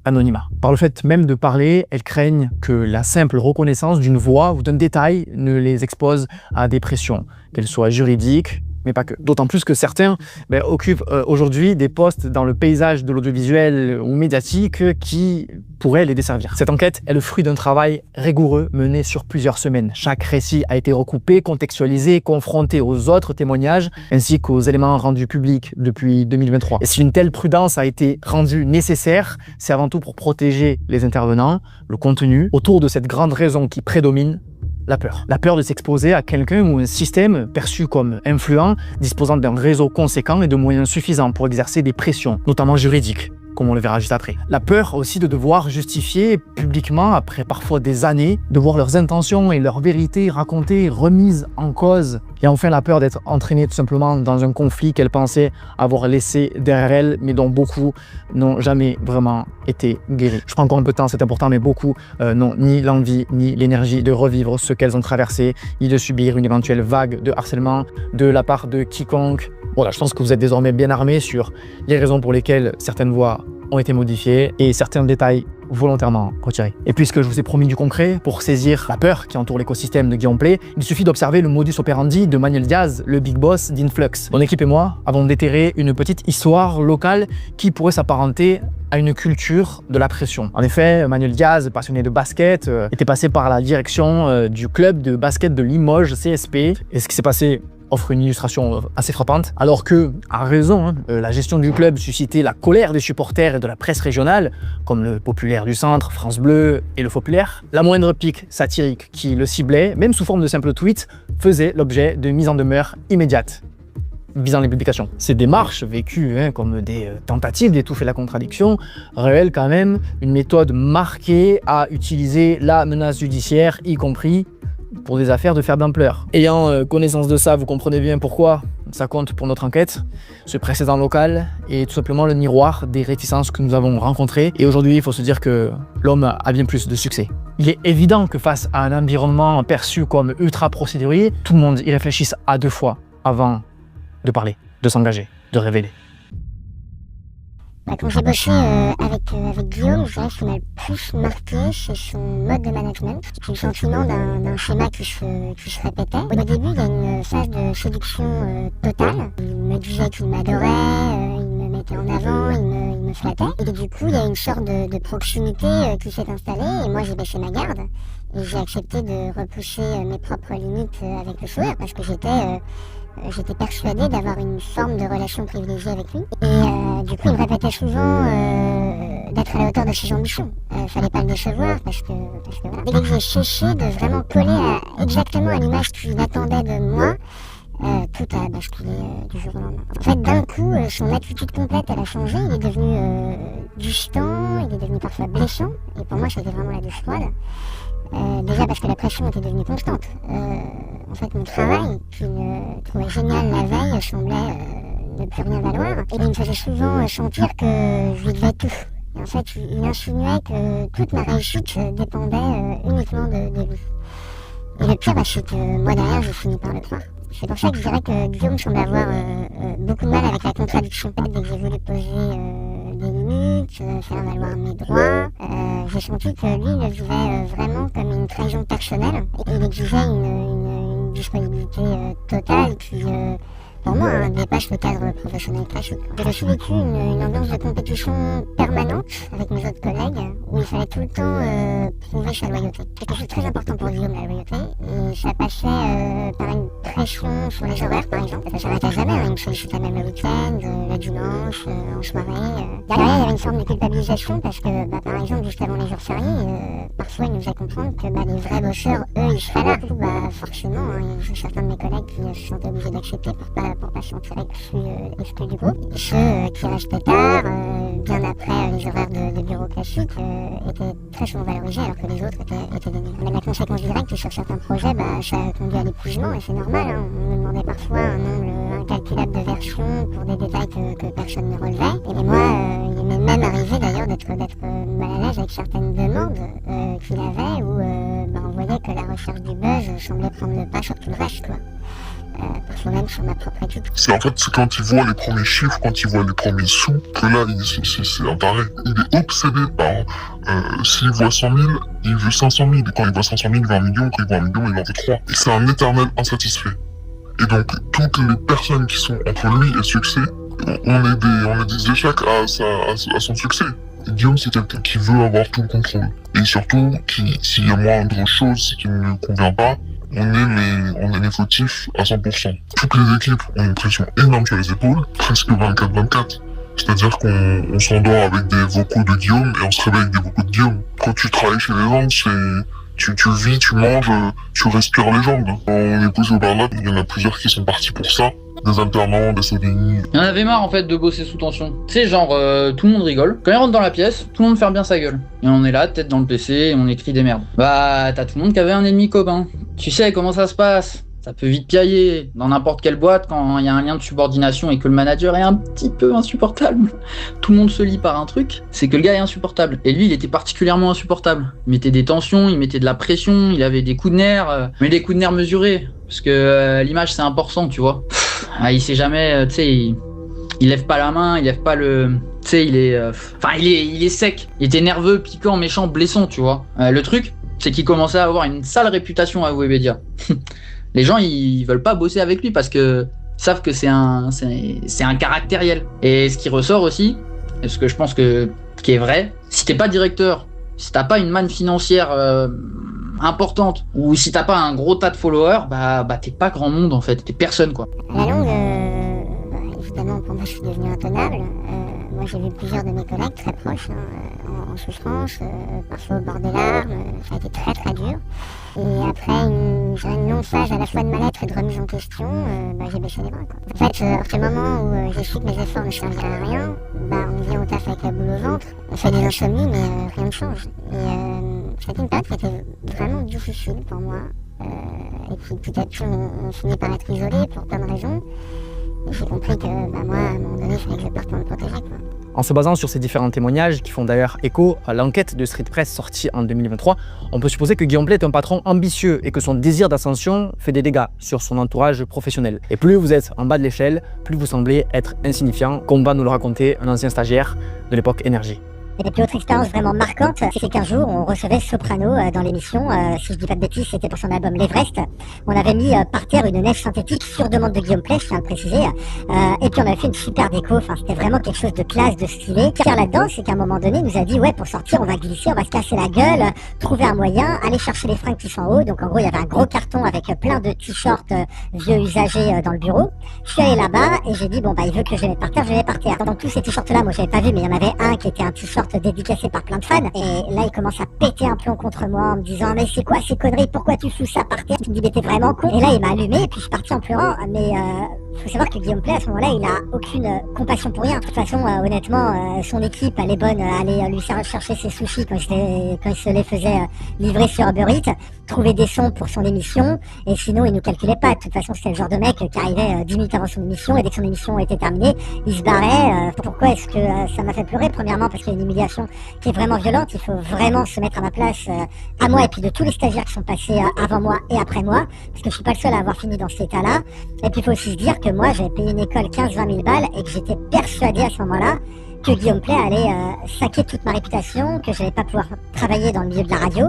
anonymat. Par le fait même de parler, elles craignent que la simple reconnaissance d'une voix ou d'un détail ne les expose à des pressions, qu'elles soient juridiques, mais pas que. D'autant plus que certains occupent aujourd'hui des postes dans le paysage de l'audiovisuel ou médiatique qui pourraient les desservir. Cette enquête est le fruit d'un travail rigoureux mené sur plusieurs semaines. Chaque récit a été recoupé, contextualisé, confronté aux autres témoignages ainsi qu'aux éléments rendus publics depuis 2023. Et si une telle prudence a été rendue nécessaire, c'est avant tout pour protéger les intervenants, le contenu, autour de cette grande raison qui prédomine, la peur. La peur de s'exposer à quelqu'un ou un système perçu comme influent, disposant d'un réseau conséquent et de moyens suffisants pour exercer des pressions, notamment juridiques, comme on le verra juste après. La peur aussi de devoir justifier publiquement, après parfois des années, de voir leurs intentions et leurs vérités racontées, remises en cause. Et enfin la peur d'être entraînée tout simplement dans un conflit qu'elles pensaient avoir laissé derrière elles, mais dont beaucoup n'ont jamais vraiment été guéris. Je prends encore un peu de temps, c'est important, mais beaucoup n'ont ni l'envie ni l'énergie de revivre ce qu'elles ont traversé, ni de subir une éventuelle vague de harcèlement de la part de quiconque. Voilà, je pense que vous êtes désormais bien armés sur les raisons pour lesquelles certaines voix ont été modifiées et certains détails volontairement retirés. Et puisque je vous ai promis du concret, pour saisir la peur qui entoure l'écosystème de Guillaume Play, il suffit d'observer le modus operandi de Manuel Diaz, le big boss d'Influx. Mon équipe et moi avons déterré une petite histoire locale qui pourrait s'apparenter à une culture de la pression. En effet, Manuel Diaz, passionné de basket, était passé par la direction du club de basket de Limoges, CSP. Et ce qui s'est passé offre une illustration assez frappante. Alors que, à raison, la gestion du club suscitait la colère des supporters et de la presse régionale, comme le Populaire du Centre, France Bleu et le Populaire, la moindre pique satirique qui le ciblait, même sous forme de simple tweet, faisait l'objet de mise en demeure immédiate visant les publications. Ces démarches, vécues comme des tentatives d'étouffer la contradiction, révèlent quand même une méthode marquée à utiliser la menace judiciaire, y compris pour des affaires de faible ampleur. Ayant connaissance de ça, vous comprenez bien pourquoi ça compte pour notre enquête. Ce précédent local est tout simplement le miroir des réticences que nous avons rencontrées. Et aujourd'hui, il faut se dire que l'homme a bien plus de succès. Il est évident que face à un environnement perçu comme ultra procédurier, tout le monde y réfléchisse à deux fois avant de parler, de s'engager, de révéler. Quand j'ai bossé avec Guillaume, je dirais que ce qui m'a le plus marqué, c'est son mode de management. J'ai le sentiment d'un schéma qui se répétait. Au début, il y a une phase de séduction totale. Il me disait qu'il m'adorait, il me mettait en avant, il me flattait. Et du coup, il y a une sorte de proximité qui s'est installée. Et moi, j'ai baissé ma garde. Et j'ai accepté de repousser mes propres limites avec le sourire parce que j'étais persuadée d'avoir une forme de relation privilégiée avec lui. Et du coup, il me répétait souvent d'être à la hauteur de ses ambitions. Fallait pas le décevoir parce que voilà. Dès que j'ai cessé de vraiment coller exactement à l'image qu'il attendait de moi, tout a basculé du jour au lendemain. En fait, d'un coup, son attitude complète, elle a changé. Il est devenu distant, il est devenu parfois blessant. Et pour moi, c'était vraiment la douche froide. Déjà parce que la pression était devenue constante. En fait, mon travail, qu'il trouvait génial la veille, semblait ne plus rien valoir. Et il me faisait souvent sentir que je lui devais tout. Et en fait, il insinuait que toute ma réussite dépendait uniquement de lui. Et le pire, c'est que moi derrière, j'ai fini par le croire. C'est pour ça que je dirais que Guillaume semble avoir beaucoup de mal avec la contradiction. Dès que j'ai voulu poser des limites, faire valoir mes droits, j'ai senti que lui le vivait vraiment comme une trahison personnelle. Et il exigeait une disponibilité totale qui, pour moi, dépasse le cadre professionnel classique. J'ai aussi vécu une ambiance de compétition permanente avec mes autres collègues, où il fallait tout le temps prouver parler de sa loyauté. C'est quelque chose de très important pour Guillaume, la loyauté. Et ça passait par une pression sur les horaires, par exemple. Ça s'arrêtait jamais, hein. Il me sollicitait même le week-end, le dimanche, en soirée. Derrière, il y avait une forme de culpabilisation parce que, par exemple, juste avant les jours fériés, parfois il nous faisait comprendre que les vrais bosseurs, eux, ils seraient là. Du coup, forcément, il y a certains de mes collègues qui se sentaient obligés d'accepter pour pas se sentir exclus du groupe. Ceux qui restaient tard, bien après les horaires de bureau classiques, étaient très souvent valorisés alors que les autres étaient dénigrés. La conséquence directe, sur certains projets, ça a conduit à l'épuisement et c'est normal. Hein. On me demandait parfois un nombre incalculable de versions pour des détails que personne ne relevait. Et moi, il m'est même arrivé d'ailleurs d'être mal à l'aise avec certaines demandes qu'il avait où on voyait que la recherche du buzz semblait prendre le pas sur tout le reste, quoi. Parfois même sur ma propre équipe. C'est quand il voit les premiers chiffres, quand il voit les premiers sous, que là, c'est un taré. Il est obsédé par, s'il voit 100 000, il veut 500 000. Et quand il voit 500 000, il veut 1 million. Quand il voit 1 million, il en veut 3. Et c'est un éternel insatisfait. Et donc, toutes les personnes qui sont entre lui et le succès, on est des échecs à son succès. Et Guillaume, c'est quelqu'un qui veut avoir tout le contrôle. Et surtout, s'il y a moindre chose qui ne lui convient pas, on est les fautifs à 100%. Toutes les équipes ont une pression énorme sur les épaules, presque 24/24. C'est-à-dire qu'on s'endort avec des vocaux de Guillaume et on se réveille avec des vocaux de Guillaume. Quand tu travailles chez les gens, tu vis, tu manges, tu respires légende. On est poussé au bar-là, il y en a plusieurs qui sont partis pour ça. Des alternants, des CDI. Il y en avait marre en fait de bosser sous tension. Tu sais, genre tout le monde rigole. Quand il rentre dans la pièce, tout le monde ferme bien sa gueule. Et on est là, tête dans le PC, et on écrit des merdes. T'as tout le monde qui avait un ennemi commun. Tu sais comment ça se passe. Ça peut vite piailler dans n'importe quelle boîte quand il y a un lien de subordination et que le manager est un petit peu insupportable. Tout le monde se lie par un truc, c'est que le gars est insupportable. Et lui, il était particulièrement insupportable. Il mettait des tensions, il mettait de la pression, il avait des coups de nerfs, mais des coups de nerfs mesurés. Parce que l'image, c'est important, tu vois. Il sait jamais, tu sais, il lève pas la main, il lève pas le... Tu sais, il est sec. Il était nerveux, piquant, méchant, blessant, tu vois. Le truc, c'est qu'il commençait à avoir une sale réputation à Webedia. Les gens, ils veulent pas bosser avec lui parce que savent que c'est un caractériel. Et ce qui ressort aussi, et ce que je pense qui est vrai, si t'es pas directeur, si t'as pas une manne financière importante, ou si t'as pas un gros tas de followers, t'es pas grand monde en fait, t'es personne quoi. À la longue, évidemment pour moi je suis devenu intenable. Moi j'ai vu plusieurs de mes collègues très proches en souffrance, parfois au bord des larmes, ça a été très très dur. Et après une longue phase à la fois de mal-être et de remise en question, j'ai baissé les bras. Quoi. En fait, après le moment où j'ai su que mes efforts ne serviraient à rien, on vient au taf avec la boule au ventre, on fait des insomnies mais rien ne change. Et c'était une période qui était vraiment difficile pour moi. Et puis petit à petit on finit par être isolé pour plein de raisons. Et j'ai compris que moi, à un moment donné, il fallait que je parte pour me protéger. Quoi. En se basant sur ces différents témoignages, qui font d'ailleurs écho à l'enquête de Street Press sortie en 2023, on peut supposer que Guillaume Pley est un patron ambitieux et que son désir d'ascension fait des dégâts sur son entourage professionnel. Et plus vous êtes en bas de l'échelle, plus vous semblez être insignifiant, comme va nous le raconter un ancien stagiaire de l'époque Énergie. Et puis autre expérience vraiment marquante, c'est qu'un jour on recevait Soprano dans l'émission, si je dis pas de bêtises c'était pour son album L'Everest. On avait mis par terre une neige synthétique sur demande de Guillaume Pley, je tiens à le préciser, et puis on avait fait une super déco, c'était vraiment quelque chose de classe, de stylé. Ce qu'il y a là-dedans, c'est qu'à un moment donné il nous a dit ouais pour sortir on va glisser, on va se casser la gueule, trouver un moyen, aller chercher les fringues qui sont en haut. Donc en gros il y avait un gros carton avec plein de t-shirts vieux usagés dans le bureau. Je suis allé là-bas et j'ai dit il veut que je les mette par terre, je les mets par terre. Dans tous ces t-shirts là, moi j'avais pas vu mais il y en avait un qui était un t-shirt dédicacé par plein de fans et là il commence à péter un plomb contre moi en me disant mais c'est quoi ces conneries, pourquoi tu fous ça par terre, tu me dis mais t'es vraiment con. Et là il m'a allumé et puis je suis parti en pleurant mais faut savoir que Guillaume Pley à ce moment-là il a aucune compassion pour rien. De toute façon honnêtement son équipe elle est bonne à aller lui chercher ses sushis quand il se les faisait livrer sur Uber Eats, trouver des sons pour son émission et sinon il nous calculait pas. De toute façon c'était le genre de mec qui arrivait 10 minutes avant son émission et dès que son émission était terminée il se barrait. Pourquoi est-ce que ça m'a fait pleurer? Premièrement parce qu'il y a une humiliation qui est vraiment violente, il faut vraiment se mettre à ma place à moi et puis de tous les stagiaires qui sont passés avant moi et après moi parce que je suis pas le seul à avoir fini dans cet état-là. Et puis il faut aussi se dire que moi j'avais payé une école 15-20 000 balles et que j'étais persuadé à ce moment-là que Guillaume Pley allait saquer toute ma réputation, que j'allais pas pouvoir travailler dans le milieu de la radio.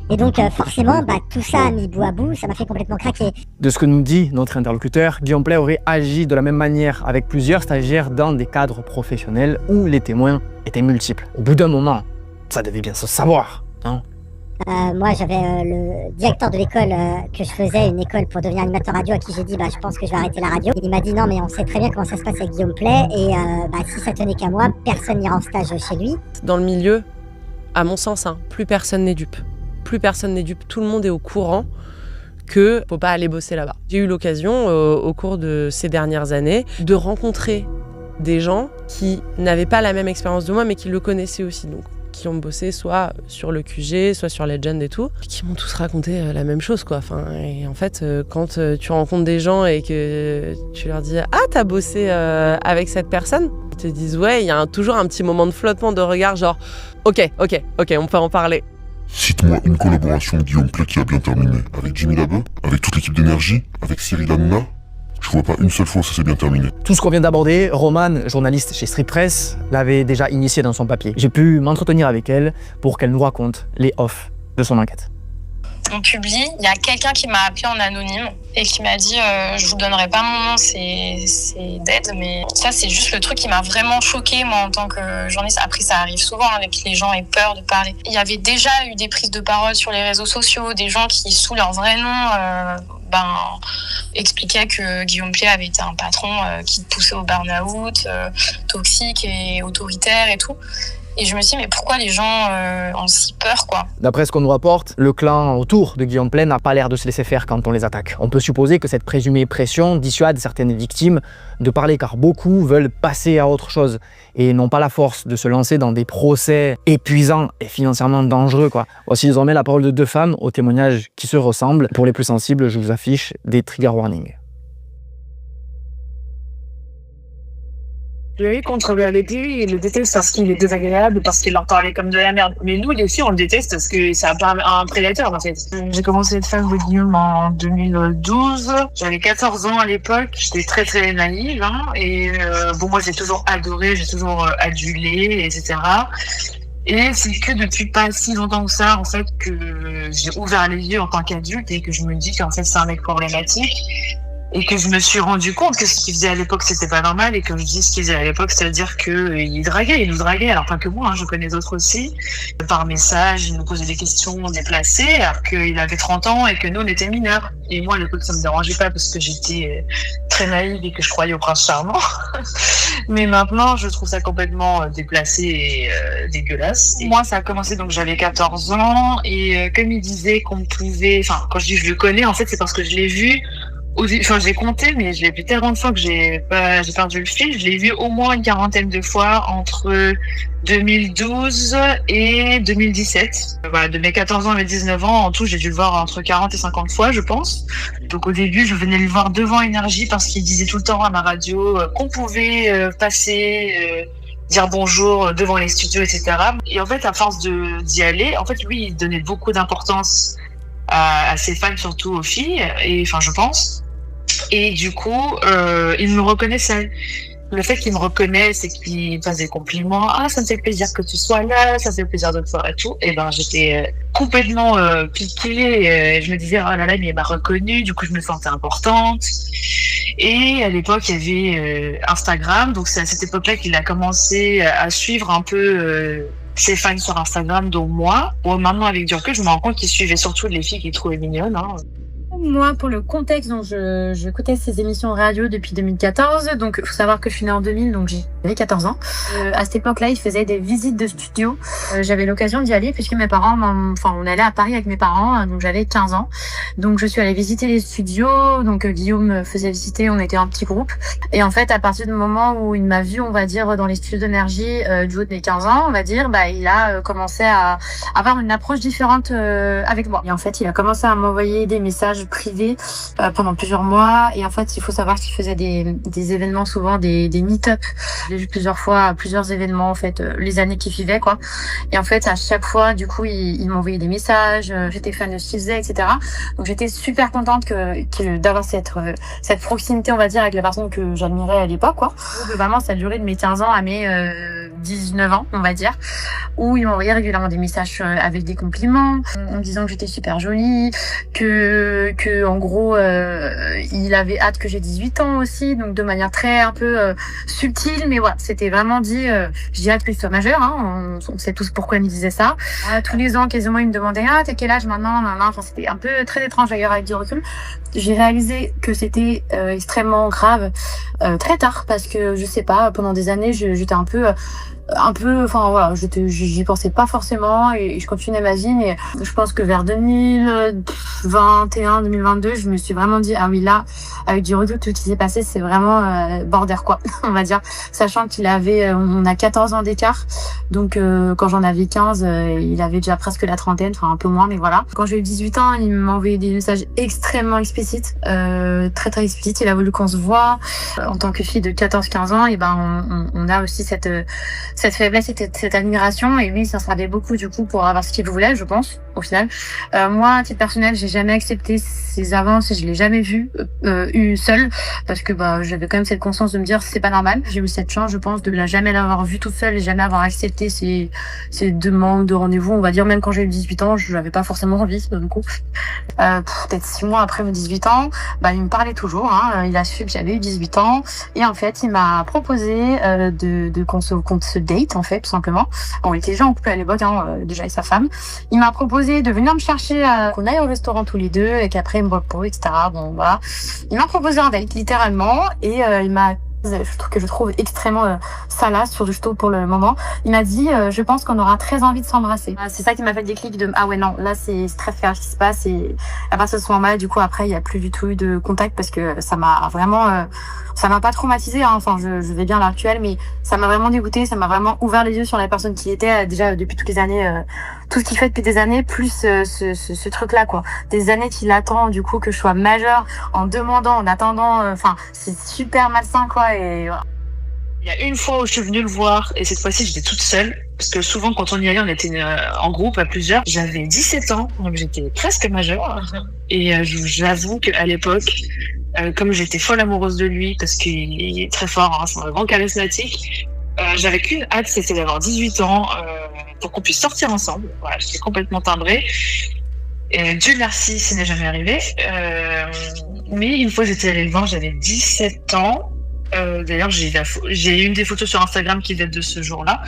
Et donc forcément, tout ça mis bout à bout, ça m'a fait complètement craquer. De ce que nous dit notre interlocuteur, Guillaume Pley aurait agi de la même manière avec plusieurs stagiaires dans des cadres professionnels où les témoins étaient multiples. Au bout d'un moment, ça devait bien se savoir, non ? Moi, j'avais le directeur de l'école que je faisais, une école pour devenir animateur radio, à qui j'ai dit je pense que je vais arrêter la radio. Il m'a dit non, mais on sait très bien comment ça se passe avec Guillaume Play, et si ça tenait qu'à moi, personne n'ira en stage chez lui. Dans le milieu, à mon sens, plus personne n'est dupe. Plus personne n'est dupe. Tout le monde est au courant que faut pas aller bosser là-bas. J'ai eu l'occasion, au cours de ces dernières années, de rencontrer des gens qui n'avaient pas la même expérience de moi, mais qui le connaissaient aussi. Donc, qui ont bossé soit sur le QG, soit sur Legend et tout, qui m'ont tous raconté la même chose, quoi. Et en fait, quand tu rencontres des gens et que tu leur dis « Ah, t'as bossé avec cette personne ?» Ils te disent « Ouais, il y a toujours un petit moment de flottement de regard, genre « Ok, on peut en parler. » Cite-moi une collaboration de Guillaume Play qui a bien terminé. Avec Jimmy Labeu, avec toute l'équipe d'énergie, avec Cyril Hanouna. Je vois pas une seule fois où ça s'est bien terminé. Tout ce qu'on vient d'aborder, Romane, journaliste chez Street Press, l'avait déjà initié dans son papier. J'ai pu m'entretenir avec elle pour qu'elle nous raconte les offs de son enquête. On publie, il y a quelqu'un qui m'a appelé en anonyme et qui m'a dit je vous donnerai pas mon nom, c'est dead, mais ça c'est juste le truc qui m'a vraiment choquée moi en tant que journaliste. Après ça arrive souvent avec les gens aient peur de parler. Il y avait déjà eu des prises de parole sur les réseaux sociaux, des gens qui sous leur vrai nom expliquaient que Guillaume Play avait été un patron qui poussait au burn-out, toxique et autoritaire et tout. Et je me suis dit, mais pourquoi les gens ont si peur, quoi? D'après ce qu'on nous rapporte, le clan autour de Guillaume Play n'a pas l'air de se laisser faire quand on les attaque. On peut supposer que cette présumée pression dissuade certaines victimes de parler, car beaucoup veulent passer à autre chose et n'ont pas la force de se lancer dans des procès épuisants et financièrement dangereux, quoi. Voici désormais la parole de deux femmes aux témoignages qui se ressemblent. Pour les plus sensibles, je vous affiche des trigger warnings. Lui, contre avec lui, il le déteste parce qu'il est désagréable, parce qu'il en parlait comme de la merde. Mais nous, les filles, on le déteste parce que c'est un prédateur, en fait. J'ai commencé à être fan de Guillaume en 2012. J'avais 14 ans à l'époque. J'étais très, très naïve, Et moi, j'ai toujours adoré, j'ai toujours adulé, etc. Et c'est que depuis pas si longtemps que ça, en fait, que j'ai ouvert les yeux en tant qu'adulte et que je me dis qu'en fait, c'est un mec problématique. Et que je me suis rendu compte que ce qu'il faisait à l'époque, c'était pas normal. Et que je dis ce qu'il faisait à l'époque, c'est-à-dire qu'il nous draguait. Alors pas que moi, je connais d'autres aussi. Par message, il nous posait des questions déplacées, alors qu'il avait 30 ans et que nous, on était mineurs. Et moi, à l'époque, ça me dérangeait pas parce que j'étais très naïve et que je croyais au prince charmant. Mais maintenant, je trouve ça complètement déplacé et dégueulasse. Et moi, ça a commencé, donc j'avais 14 ans. Et comme il disait qu'on pouvait... Enfin, quand je dis je le connais, en fait, c'est parce que je l'ai vu... j'ai compté, mais je l'ai vu tellement de fois que j'ai perdu le fil. Je l'ai vu au moins une quarantaine de fois entre 2012 et 2017. Voilà, de mes 14 ans à mes 19 ans, en tout, j'ai dû le voir entre 40 et 50 fois, je pense. Donc au début, je venais le voir devant Énergie parce qu'il disait tout le temps à ma radio qu'on pouvait passer... dire bonjour devant les studios, etc. Et en fait, à force d'y aller, en fait, lui, il donnait beaucoup d'importance à ses fans, surtout aux filles, et enfin, je pense. Et du coup, il me reconnaissait. Le fait qu'il me reconnaisse et qu'il me fasse des compliments, ça me fait plaisir que tu sois là, ça me fait plaisir de te voir et tout. Et ben, j'étais complètement piquée. Je me disais, oh là là, mais il m'a reconnue. Du coup, je me sentais importante. Et à l'époque, il y avait Instagram. Donc, c'est à cette époque-là qu'il a commencé à suivre un peu ses fans sur Instagram, dont moi. Bon, maintenant, avec du recul, je me rends compte qu'il suivait surtout les filles qu'il trouvait mignonnes. Moi, pour le contexte, donc j'écoutais ces émissions radio depuis 2014. Donc, il faut savoir que je suis née en 2000, donc j'avais 14 ans. À cette époque-là, il faisait des visites de studio. J'avais l'occasion d'y aller puisque mes parents, on allait à Paris avec mes parents, donc j'avais 15 ans. Donc, je suis allée visiter les studios. Donc, Guillaume me faisait visiter. On était un petit groupe. Et en fait, à partir du moment où il m'a vu, on va dire, dans les studios d'énergie, du haut de mes 15 ans, on va dire, il a commencé à avoir une approche différente avec moi. Et en fait, il a commencé à m'envoyer des messages privés pendant plusieurs mois. Et en fait, il faut savoir qu'il faisait des événements, souvent des meet-up. J'ai vu plusieurs fois plusieurs événements, en fait, les années qui suivaient, quoi. Et en fait, à chaque fois, du coup, il m'envoyait des messages. J'étais fan de ce qu'il faisait, etc. Donc, j'étais super contente d'avoir cette proximité, on va dire, avec la personne que j'admirais à l'époque, quoi. Globalement, ça a duré de mes 15 ans à mes 19 ans, on va dire, où il m'envoyait régulièrement des messages avec des compliments, en me disant que j'étais super jolie, que en gros, il avait hâte que j'ai 18 ans aussi, donc de manière très un peu subtile, mais voilà, c'était vraiment dit, j'ai hâte que je sois majeure, hein, on sait tous pourquoi il me disait ça. Tous les ans, quasiment, il me demandait, ah, t'as quel âge maintenant? Enfin, c'était un peu très étrange d'ailleurs avec du recul. J'ai réalisé que c'était extrêmement grave très tard, parce que je sais pas, pendant des années, j'étais un peu, enfin voilà, j'y pensais pas forcément et je continuais ma vie, mais je pense que vers 2021, 2022, je me suis vraiment dit, ah oui, là, avec du recul, tout ce qui s'est passé, c'est vraiment border, quoi, on va dire, sachant qu'il avait, on a 14 ans d'écart, donc quand j'en avais 15, il avait déjà presque la trentaine, enfin un peu moins, mais voilà. Quand j'ai eu 18 ans, il m'a envoyé des messages extrêmement explicites, très très explicites, il a voulu qu'on se voit. En tant que fille de 14-15 ans, et ben on a aussi cette faiblesse et cette admiration, et lui il s'en servait beaucoup du coup pour avoir ce qu'il voulait, je pense, au final. Moi, à titre personnel, j'ai jamais accepté ses avances et je l'ai jamais vu seule, parce que bah j'avais quand même cette conscience de me dire c'est pas normal. J'ai eu cette chance, je pense, de jamais l'avoir vu toute seule et jamais avoir accepté ses demandes de rendez-vous, on va dire. Même quand j'ai eu 18 ans, je n'avais pas forcément envie, du coup. Peut-être 6 mois après mes 18 ans, bah il me parlait toujours, hein, il a su que j'avais eu 18 ans, et en fait il m'a proposé qu'on se date, en fait, tout simplement. On était déjà en couple à l'époque, hein, déjà avec sa femme. Il m'a proposé de venir me chercher, qu'on aille au restaurant tous les deux, et qu'après il me repose, etc. Bon, voilà. Il m'a proposé un date, littéralement, et il m'a je trouve extrêmement salace, surtout pour le moment. Il m'a dit, je pense qu'on aura très envie de s'embrasser. C'est ça qui m'a fait le déclic de, ah ouais, non, là c'est très clair ce qui se passe, et à partir de ce moment-là, du coup, après, il n'y a plus du tout eu de contact, parce que ça m'a vraiment, ça m'a pas traumatisé, hein. Enfin, je vais bien à l'heure actuelle, mais ça m'a vraiment dégoûté, ça m'a vraiment ouvert les yeux sur la personne qui était, déjà depuis toutes les années, tout ce qu'il fait depuis des années, plus ce truc-là, quoi. Des années qu'il attend, du coup, que je sois majeure, en demandant, en attendant, enfin, c'est super malsain, quoi. Et voilà. Il y a une fois où je suis venue le voir, et cette fois-ci j'étais toute seule, parce que souvent quand on y allait, on était en groupe à plusieurs. J'avais 17 ans, donc j'étais presque majeure, et j'avoue qu'à l'époque, comme j'étais folle amoureuse de lui, parce qu'il est très fort, hein, c'est un grand charismatique, j'avais qu'une hâte, c'était d'avoir 18 ans, pour qu'on puisse sortir ensemble. Voilà, j'étais complètement timbrée. Et Dieu merci, ce n'est jamais arrivé. Mais une fois j'étais allée le voir, j'avais 17 ans. D'ailleurs, j'ai une des photos sur Instagram qui date de ce jour-là,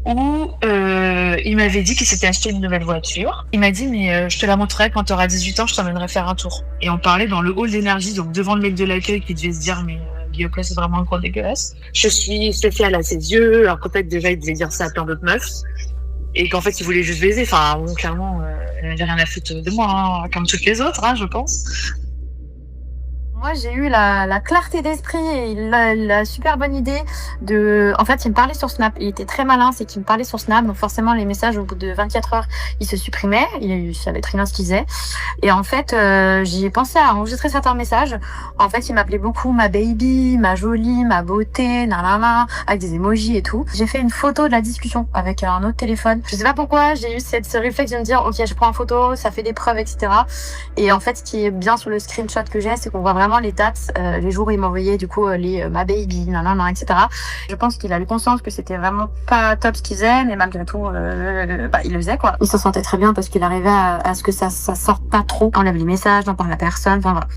où il m'avait dit qu'il s'était acheté une nouvelle voiture. Il m'a dit, mais je te la montrerai quand tu auras 18 ans, je t'emmènerai faire un tour. Et on parlait dans le hall d'énergie, donc devant le mec de l'accueil qui devait se dire, mais Guillaume, c'est vraiment un gros dégueulasse. Je suis spéciale à ses yeux, alors qu'en fait, déjà, il devait dire ça à plein d'autres meufs. Et qu'en fait, il voulait juste baiser. Enfin, bon, clairement, il n'avait rien à foutre de moi, hein, comme toutes les autres, hein, je pense. Moi, j'ai eu la clarté d'esprit et la super bonne idée de... En fait, il me parlait sur Snap. Il était très malin, c'est qu'il me parlait sur Snap. Donc forcément, les messages, au bout de 24 heures, ils se supprimaient. Il savait très bien ce qu'il faisait. Et en fait, j'y ai pensé à enregistrer certains messages. En fait, il m'appelait beaucoup ma baby, ma jolie, ma beauté, nanana, avec des emojis et tout. J'ai fait une photo de la discussion avec un autre téléphone. Je sais pas pourquoi, j'ai eu ce réflexe de me dire, ok, je prends une photo, ça fait des preuves, etc. Et en fait, ce qui est bien sur le screenshot que j'ai, c'est qu'on voit vraiment les dates, les jours où il m'envoyait du coup ma baby, nanana, etc. Je pense qu'il a eu conscience que c'était vraiment pas top ce qu'il faisait, mais malgré tout, il le faisait, quoi. Il se sentait très bien parce qu'il arrivait à ce que ça sorte pas trop. On enlève les messages, n'en parle à personne, enfin voilà.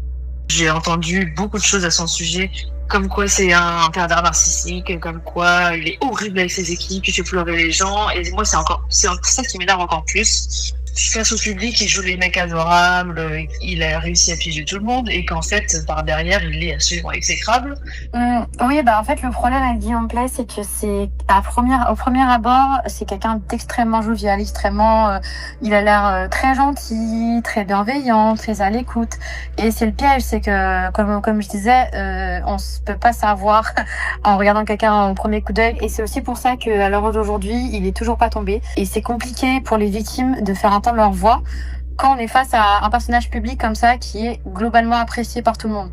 J'ai entendu beaucoup de choses à son sujet, comme quoi c'est un pervers narcissique, comme quoi il est horrible avec ses équipes, il fait pleurer les gens, et moi c'est ça qui m'énerve encore plus. Face au public, il joue les mecs adorables, il a réussi à piéger tout le monde, et qu'en fait, par derrière, il est absolument exécrable. Oui, en fait, le problème avec Guillaume Play, c'est que au premier abord, c'est quelqu'un d'extrêmement jovial, il a l'air très gentil, très bienveillant, très à l'écoute. Et c'est le piège, c'est que, comme je disais, on ne peut pas savoir en regardant quelqu'un au premier coup d'œil. Et c'est aussi pour ça qu'à l'heure d'aujourd'hui, il est toujours pas tombé. Et c'est compliqué pour les victimes de faire entendre leur voix quand on est face à un personnage public comme ça qui est globalement apprécié par tout le monde.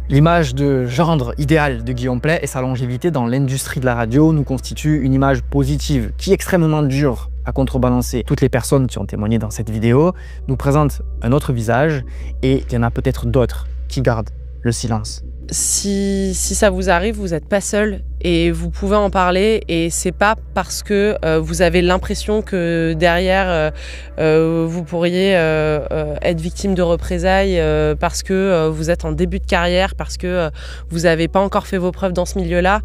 L'image de gendre idéal de Guillaume Play et sa longévité dans l'industrie de la radio nous constitue une image positive qui est extrêmement dure à contrebalancer. Toutes les personnes qui ont témoigné dans cette vidéo nous présentent un autre visage, et il y en a peut-être d'autres qui gardent le silence. Si ça vous arrive, vous n'êtes pas seul et vous pouvez en parler, et c'est pas parce que vous avez l'impression que derrière vous pourriez être victime de représailles parce que vous êtes en début de carrière, parce que vous n'avez pas encore fait vos preuves dans ce milieu-là.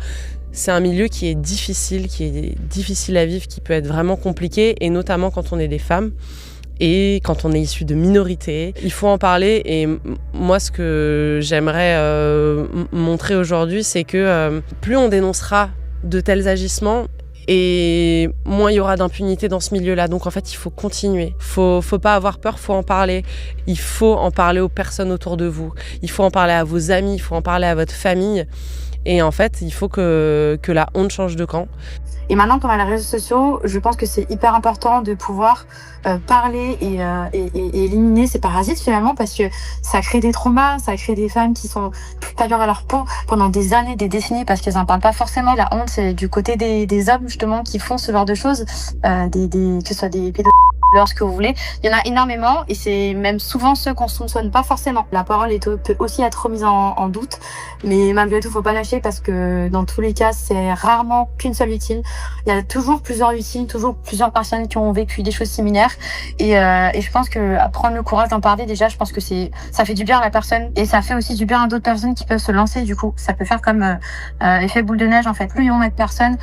C'est un milieu qui est difficile à vivre, qui peut être vraiment compliqué, et notamment quand on est des femmes. Et quand on est issu de minorités, il faut en parler. Et moi, ce que j'aimerais montrer aujourd'hui, c'est que plus on dénoncera de tels agissements, et moins il y aura d'impunité dans ce milieu-là. Donc en fait, il faut continuer. Faut pas avoir peur, faut en parler. Il faut en parler aux personnes autour de vous. Il faut en parler à vos amis, il faut en parler à votre famille. Et en fait, il faut que la honte change de camp. Et maintenant qu'on a les réseaux sociaux, je pense que c'est hyper important de pouvoir parler et éliminer ces parasites finalement, parce que ça crée des traumas, ça crée des femmes qui sont pas bien à leur peau pendant des années, des décennies, parce qu'elles en parlent pas forcément. La honte, c'est du côté des hommes justement qui font ce genre de choses, que ce soit des pédophiles, ce que vous voulez. Il y en a énormément, et c'est même souvent ceux qu'on soupçonne pas forcément. La parole peut aussi être remise en doute, mais malgré tout, faut pas lâcher, parce que dans tous les cas, c'est rarement qu'une seule victime. Il y a toujours plusieurs victimes, toujours plusieurs personnes qui ont vécu des choses similaires, et je pense que prendre le courage d'en parler, déjà, je pense que ça fait du bien à la personne, et ça fait aussi du bien à d'autres personnes qui peuvent se lancer. Du coup, ça peut faire comme effet boule de neige en fait. Plus il y aura de personnes,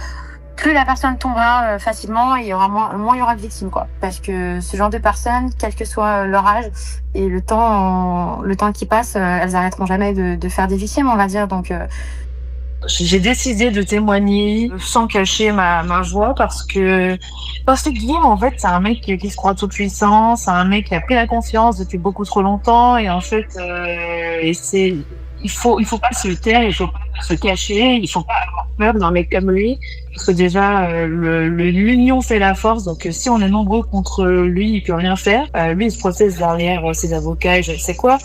plus la personne tombera facilement, et il y aura moins il y aura de victimes, quoi. Parce que ce genre de personnes, quel que soit leur âge et le temps qui passe, elles arrêteront jamais de faire des victimes, on va dire. Donc j'ai décidé de témoigner sans cacher ma joie, parce que Guillaume, en fait, c'est un mec qui se croit tout puissant, c'est un mec qui a pris la confiance depuis beaucoup trop longtemps, et en fait, il faut pas se taire, il faut pas se cacher, il faut pas avoir peur d'un mec comme lui, parce que déjà l'union fait la force. Donc si on est nombreux contre lui, il peut rien faire. Lui, il se protège derrière ses avocats et je sais quoi.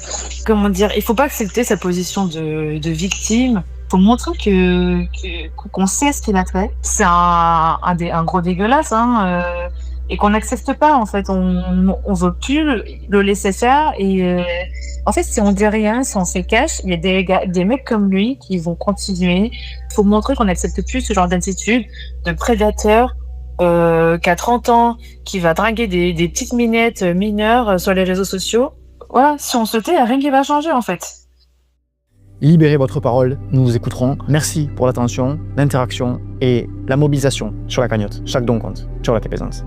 Comment dire, il faut pas accepter sa position de victime. Faut montrer qu'on sait ce qu'il a fait. C'est un gros dégueulasse, hein. Et qu'on n'accepte pas, en fait. On veut plus le laisser faire, et en fait, si on dit rien, si on se cache, il y a des mecs comme lui qui vont continuer. Il faut montrer qu'on n'accepte plus ce genre d'attitude de prédateur qui a 30 ans, qui va draguer des petites minettes mineures sur les réseaux sociaux. Voilà, si on se tait, il n'y a rien qui va changer, en fait. Libérez votre parole, nous vous écouterons. Merci pour l'attention, l'interaction et la mobilisation sur la cagnotte. Chaque don compte. Ciao la TP Zance.